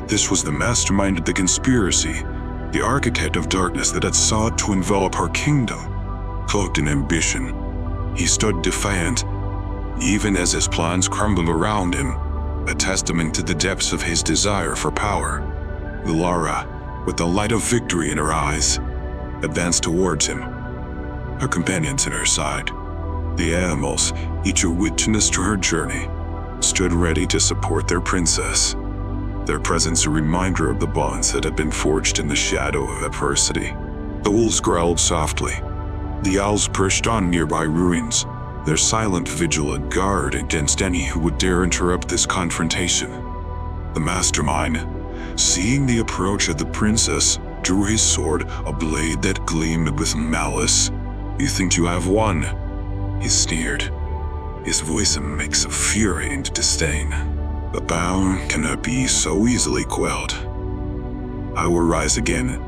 This was the mastermind of the conspiracy, the architect of darkness that had sought to envelop her kingdom. Cloaked in ambition, he stood defiant, even as his plans crumbled around him, a testament to the depths of his desire for power. Ulara, with the light of victory in her eyes, advanced towards him, her companions at her side. The animals, each a witness to her journey, stood stood ready to support their princess, their presence a reminder of the bonds that had been forged in the shadow of adversity. The wolves growled softly. The owls perched on nearby ruins, their silent vigil a guard against any who would dare interrupt this confrontation. The mastermind, seeing the approach of the princess, drew his sword, a blade that gleamed with malice. "You think you have won?" he sneered, his voice a mix of fury and disdain. "The bow cannot be so easily quelled. I will rise again.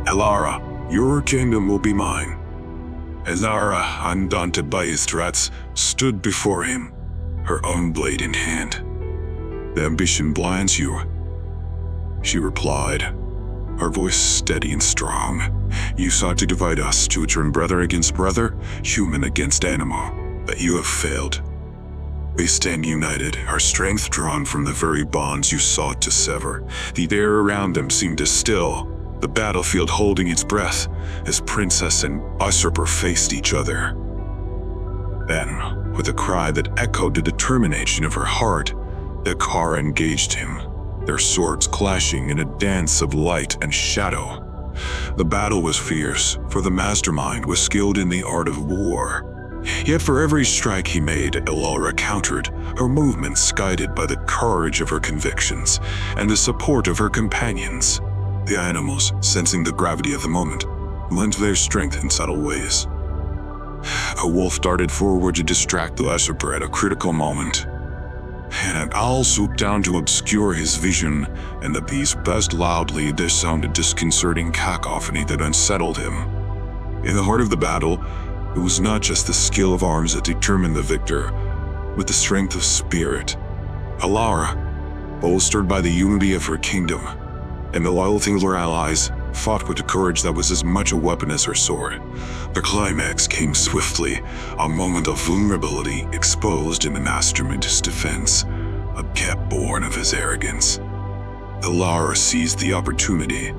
Alara, your kingdom will be mine." Alara, undaunted by his threats, stood before him, her own blade in hand. "The ambition blinds you," she replied, her voice steady and strong. "You sought to divide us, to turn brother against brother, human against animal, but you have failed. We stand united, our strength drawn from the very bonds you sought to sever." The air around them seemed to still, the battlefield holding its breath, as princess and usurper faced each other. Then, with a cry that echoed the determination of her heart, Akara engaged him, their swords clashing in a dance of light and shadow. The battle was fierce, for the mastermind was skilled in the art of war. Yet for every strike he made, Alara countered, her movements guided by the courage of her convictions and the support of her companions. The animals, sensing the gravity of the moment, lent their strength in subtle ways. A wolf darted forward to distract the usurper at a critical moment, and an owl swooped down to obscure his vision, and the beast buzzed loudly to sound a disconcerting cacophony that unsettled him. In the heart of the battle, it was not just the skill of arms that determined the victor, but the strength of spirit. Alara, bolstered by the unity of her kingdom and the loyalty of her allies, fought with a courage that was as much a weapon as her sword. The climax came swiftly, a moment of vulnerability exposed in the mastermind's defense, a gap born of his arrogance. Alara seized the opportunity,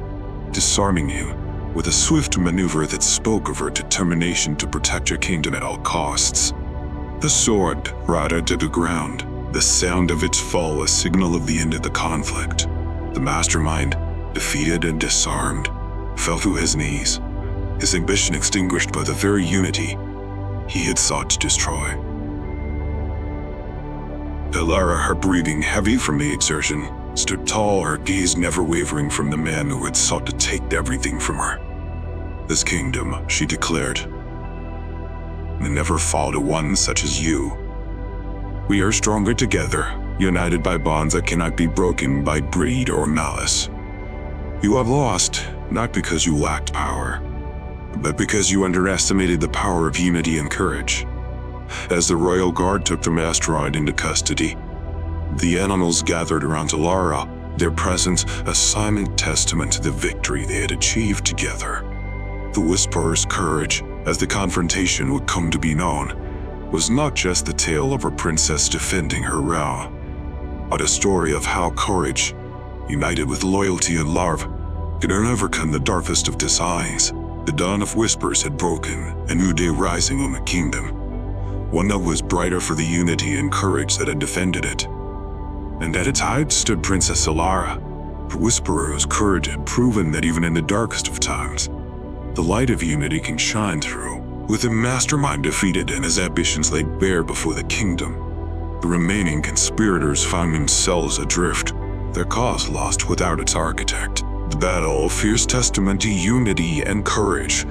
disarming you with a swift maneuver that spoke of her determination to protect her kingdom at all costs. The sword rotted to the ground, the sound of its fall a signal of the end of the conflict. The mastermind, defeated and disarmed, fell to his knees, his ambition extinguished by the very unity he had sought to destroy. Alara, her breathing heavy from the exertion, stood tall, her gaze never wavering from the man who had sought to take everything from her. "This kingdom," she declared, "will never fall to one such as you. We are stronger together, united by bonds that cannot be broken by greed or malice. You have lost, not because you lacked power, but because you underestimated the power of unity and courage." As the royal guard took the mastermind into custody, the animals gathered around Alara, their presence a silent testament to the victory they had achieved together. The Whisperer's courage, as the confrontation would come to be known, was not just the tale of a princess defending her realm, but a story of how courage, united with loyalty and love, could overcome the darkest of designs. The dawn of whispers had broken, a new day rising on the kingdom, one that was brighter for the unity and courage that had defended it. And at its height stood Princess Alara, her whisperer whose courage had proven that even in the darkest of times, the light of unity can shine through. With the mastermind defeated and his ambitions laid bare before the kingdom, the remaining conspirators found themselves adrift, their cause lost without its architect. The battle, a fierce testament to unity and courage,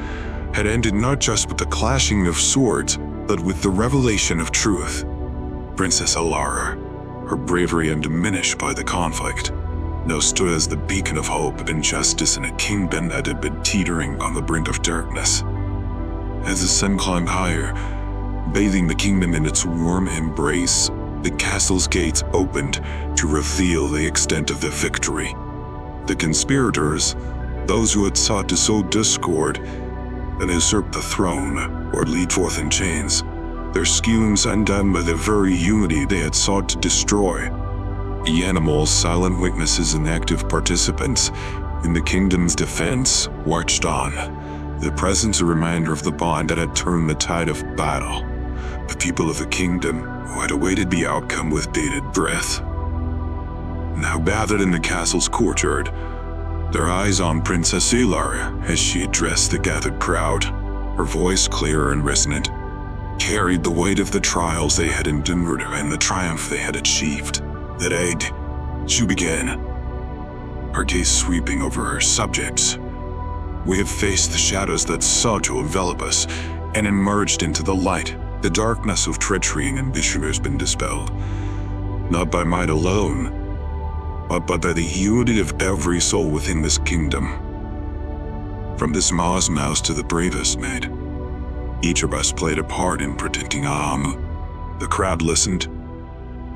had ended not just with the clashing of swords, but with the revelation of truth. Princess Alara, her bravery undiminished by the conflict, now stood as the beacon of hope and justice in a kingdom that had been teetering on the brink of darkness. As the sun climbed higher, bathing the kingdom in its warm embrace, the castle's gates opened to reveal the extent of the victory. The conspirators, those who had sought to sow discord and usurp the throne or lead forth in chains, their schemes undone by the very unity they had sought to destroy. The animals, silent witnesses and active participants in the kingdom's defense, watched on, their presence a reminder of the bond that had turned the tide of battle. the people of the kingdom, who had awaited the outcome with bated breath, now gathered in the castle's courtyard, their eyes on Princess Ilara as she addressed the gathered crowd. Her voice, clear and resonant, carried the weight of the trials they had endured and the triumph they had achieved. That aid, she began, her gaze sweeping over her subjects. We have faced the shadows that sought to envelop us and emerged into the light. The darkness of treachery and ambition has been dispelled, not by might alone, but by the unity of every soul within this kingdom. From the smallest mouse to the bravest maid, each of us played a part in protecting Amu. The crowd listened,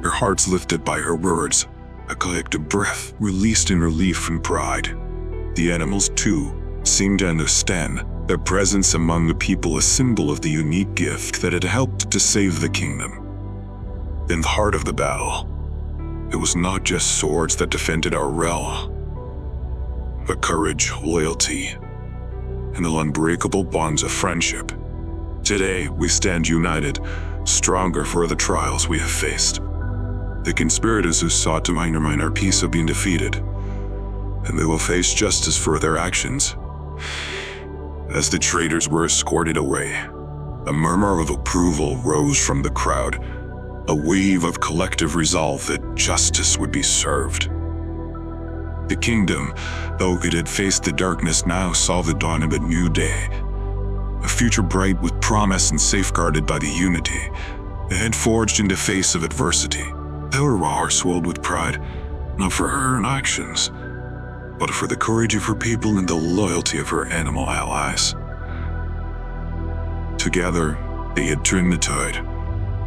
their hearts lifted by her words, a collective breath released in relief and pride. The animals, too, seemed to understand their presence among the people, a symbol of the unique gift that had helped to save the kingdom. In the heart of the battle, it was not just swords that defended our realm, but courage, loyalty, and the unbreakable bonds of friendship. Today, we stand united, stronger for the trials we have faced. The conspirators who sought to undermine our peace have been defeated, and they will face justice for their actions. As the traitors were escorted away, a murmur of approval rose from the crowd, a wave of collective resolve that justice would be served. The kingdom, though it had faced the darkness, now saw the dawn of a new day, a future bright with promise and safeguarded by the unity it had forged in the face of adversity. Her heart swelled with pride, not for her own actions, but for the courage of her people and the loyalty of her animal allies. Together, they had turned the tide,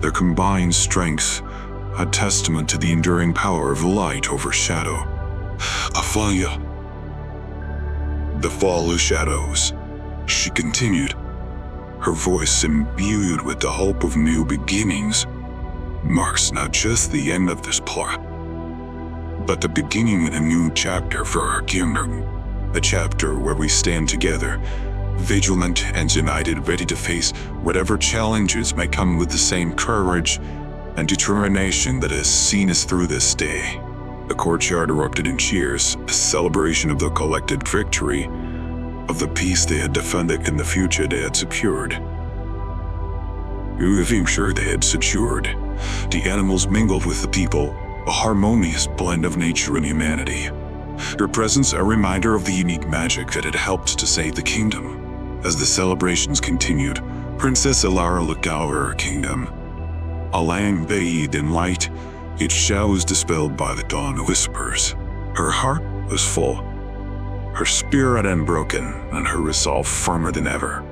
their combined strengths a testament to the enduring power of light over shadow. Afanya, the fall of shadows, she continued, her voice imbued with the hope of new beginnings, marks not just the end of this plot, but the beginning of a new chapter for our kingdom. A chapter where we stand together, vigilant and united, ready to face whatever challenges may come with the same courage and determination that has seen us through this day. The courtyard erupted in cheers, a celebration of the collected victory, of the peace they had defended and the future they had secured. I'm sure they had secured. The animals mingled with the people, a harmonious blend of nature and humanity. Her presence a reminder of the unique magic that had helped to save the kingdom. As the celebrations continued, Princess Ilara looked out over her kingdom. A land bathed in light, its shadows dispelled by the dawn whispers. Her heart was full, her spirit unbroken, and her resolve firmer than ever.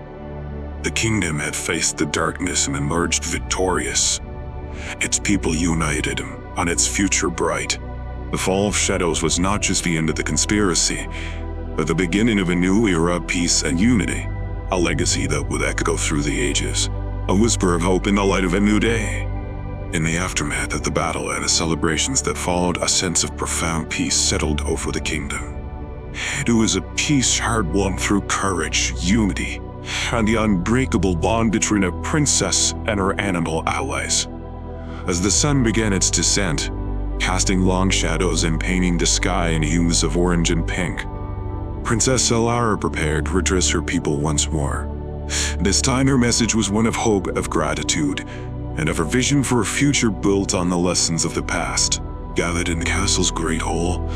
The kingdom had faced the darkness and emerged victorious, its people united on its future bright. The fall of shadows was not just the end of the conspiracy, but the beginning of a new era of peace and unity, a legacy that would echo through the ages, a whisper of hope in the light of a new day. In the aftermath of the battle and the celebrations that followed, a sense of profound peace settled over the kingdom. It was a peace hard-won through courage, unity, and the unbreakable bond between a princess and her animal allies. As the sun began its descent, casting long shadows and painting the sky in hues of orange and pink, Princess Ilara prepared to address her people once more. This time her message was one of hope, of gratitude, and of a vision for a future built on the lessons of the past. Gathered in the castle's great hall,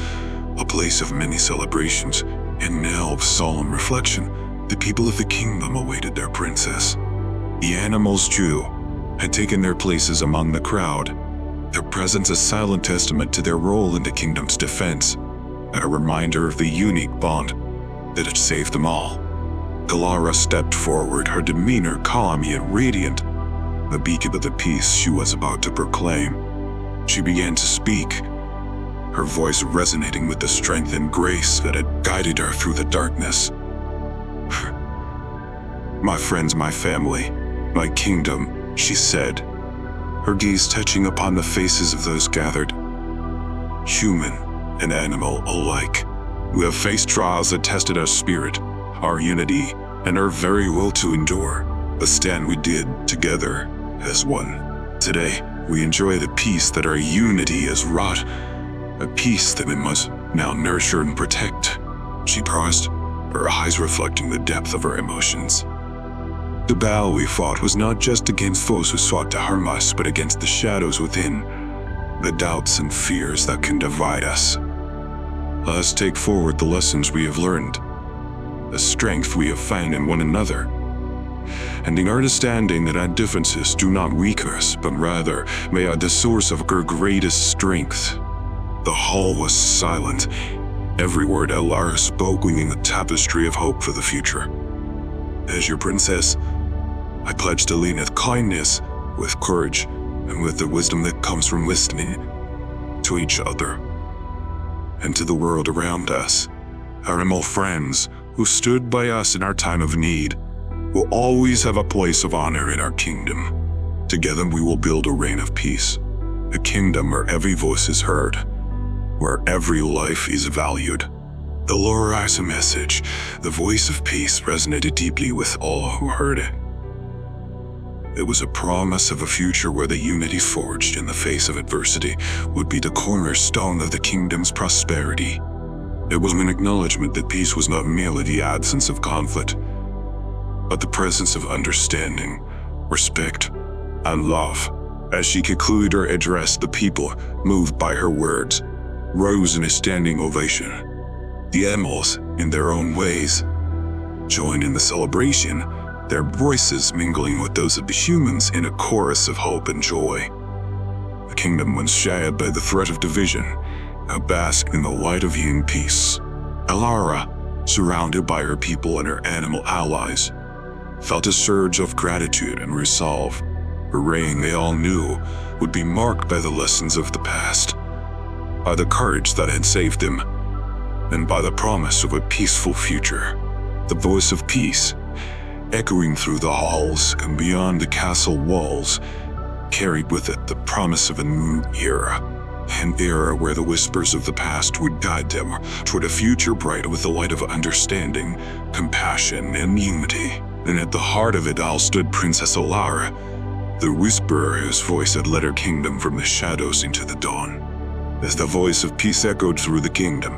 a place of many celebrations and now of solemn reflection, the people of the kingdom awaited their princess. The animals, too, had taken their places among the crowd, their presence a silent testament to their role in the kingdom's defense, a reminder of the unique bond that had saved them all. Ilara stepped forward, her demeanor calm yet radiant, the beacon of the peace she was about to proclaim. She began to speak, her voice resonating with the strength and grace that had guided her through the darkness. My friends, my family, my kingdom, she said, her gaze touching upon the faces of those gathered, human and animal alike. We have faced trials that tested our spirit, our unity, and our very will to endure. The stand we did together as one. Today, we enjoy the peace that our unity has wrought, a peace that we must now nurture and protect. She paused, her eyes reflecting the depth of her emotions. The battle we fought was not just against foes who sought to harm us, but against the shadows within, the doubts and fears that can divide us. Let us take forward the lessons we have learned, the strength we have found in one another, and the understanding that our differences do not weaken us, but rather may are the source of our greatest strength. The hall was silent, every word Alara spoke weaving a tapestry of hope for the future. As your princess, I pledge to lead with kindness, with courage, and with the wisdom that comes from listening to each other and to the world around us. Our animal friends who stood by us in our time of need will always have a place of honor in our kingdom. Together we will build a reign of peace, a kingdom where every voice is heard, where every life is valued. The Lorisa message, the voice of peace, resonated deeply with all who heard it. It was a promise of a future where the unity forged in the face of adversity would be the cornerstone of the kingdom's prosperity. It was an acknowledgement that peace was not merely the absence of conflict, but the presence of understanding, respect, and love. As she concluded her address, the people, moved by her words, rose in a standing ovation. The animals, in their own ways, joined in the celebration, their voices mingling with those of the humans in a chorus of hope and joy. The kingdom, once shattered by the threat of division, now basked in the light of human peace. Alara, surrounded by her people and her animal allies, felt a surge of gratitude and resolve. A reign they all knew would be marked by the lessons of the past, by the courage that had saved them, and by the promise of a peaceful future. The voice of peace, echoing through the halls and beyond the castle walls, carried with it the promise of a new era, an era where the whispers of the past would guide them toward a future bright with the light of understanding, compassion, and unity. And at the heart of it all stood Princess Alara, the whisperer whose voice had led her kingdom from the shadows into the dawn. As the voice of peace echoed through the kingdom,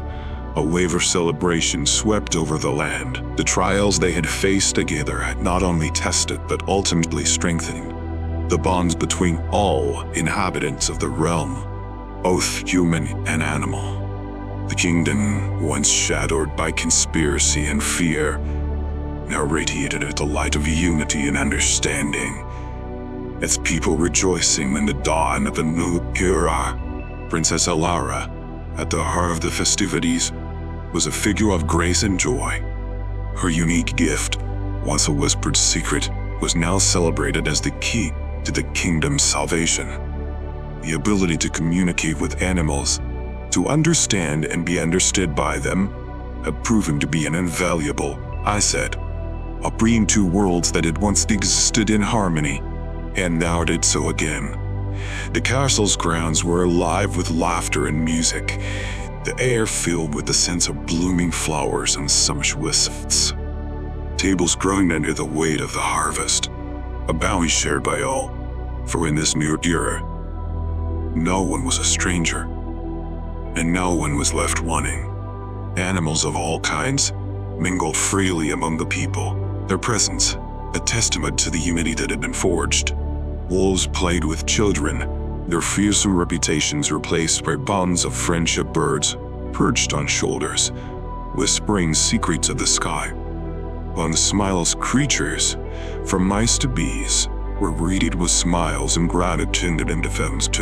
a wave of celebration swept over the land. The trials they had faced together had not only tested but ultimately strengthened the bonds between all inhabitants of the realm, both human and animal. The kingdom, once shadowed by conspiracy and fear, now radiated at the light of unity and understanding. Its people rejoicing in the dawn of a new era. Princess Alara, at the heart of the festivities, was a figure of grace and joy. Her unique gift, once a whispered secret, was now celebrated as the key to the kingdom's salvation. The ability to communicate with animals, to understand and be understood by them, had proven to be an invaluable asset, of bringing two worlds that had once existed in harmony, and now did so again. The castle's grounds were alive with laughter and music, the air filled with the scent of blooming flowers and sumptuous tables growing under the weight of the harvest, a bounty shared by all, for in this new era, no one was a stranger, and no one was left wanting. Animals of all kinds mingled freely among the people, their presence a testament to the unity that had been forged. Wolves played with children, their fearsome reputations replaced by bonds of friendship. Birds perched on shoulders, whispering secrets of the sky, while the smileless creatures, from mice to bees, were greeted with smiles and gratitude and defense. The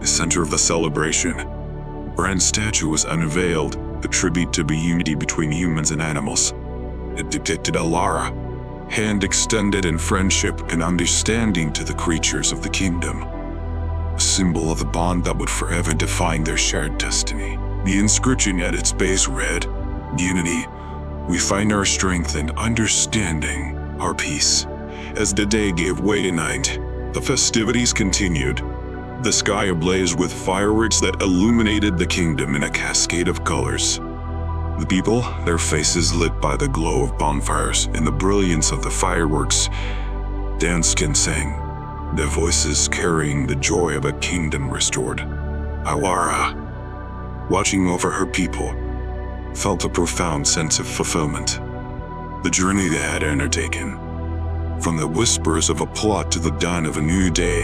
center of the celebration, a grand statue was unveiled, a tribute to the unity between humans and animals. It depicted Alara, hand extended in friendship and understanding to the creatures of the kingdom, a symbol of the bond that would forever define their shared destiny. The inscription at its base read, "Unity, we find our strength in understanding our peace." As the day gave way to night, the festivities continued. The sky ablaze with fireworks that illuminated the kingdom in a cascade of colors. The people, their faces lit by the glow of bonfires and the brilliance of the fireworks, danced and sang, their voices carrying the joy of a kingdom restored. Awara, watching over her people, felt a profound sense of fulfillment. The journey they had undertaken, from the whispers of a plot to the dawn of a new day,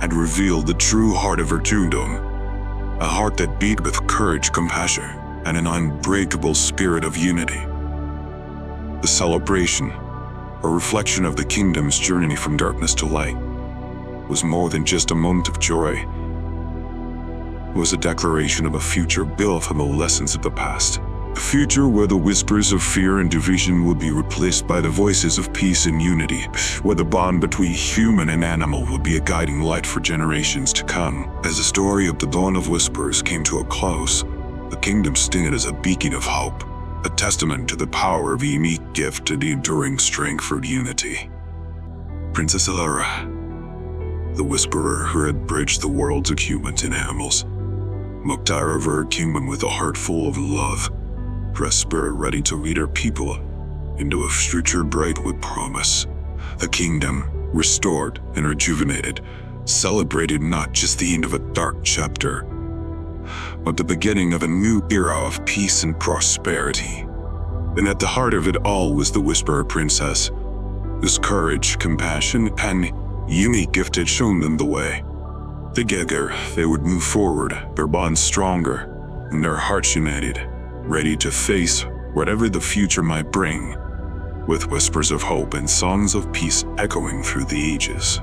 had revealed the true heart of her kingdom, a heart that beat with courage, compassion, and an unbreakable spirit of unity. The celebration, a reflection of the kingdom's journey from darkness to light, was more than just a moment of joy. It was a declaration of a future built on the lessons of the past. A future where the whispers of fear and division would be replaced by the voices of peace and unity, where the bond between human and animal would be a guiding light for generations to come. As the story of the Dawn of Whispers came to a close, the kingdom stood as a beacon of hope, a testament to the power of a unique gift and the enduring strength of unity. Princess Alara, the Whisperer who had bridged the worlds of humans and animals, looked out over her kingdom with a heart full of love, her spirit ready to lead her people into a future bright with promise. The kingdom, restored and rejuvenated, celebrated not just the end of a dark chapter, but the beginning of a new era of peace and prosperity. And at the heart of it all was the Whisperer Princess, whose courage, compassion, and unique gift had shown them the way. Together, they would move forward, their bonds stronger, and their hearts united, ready to face whatever the future might bring, with whispers of hope and songs of peace echoing through the ages.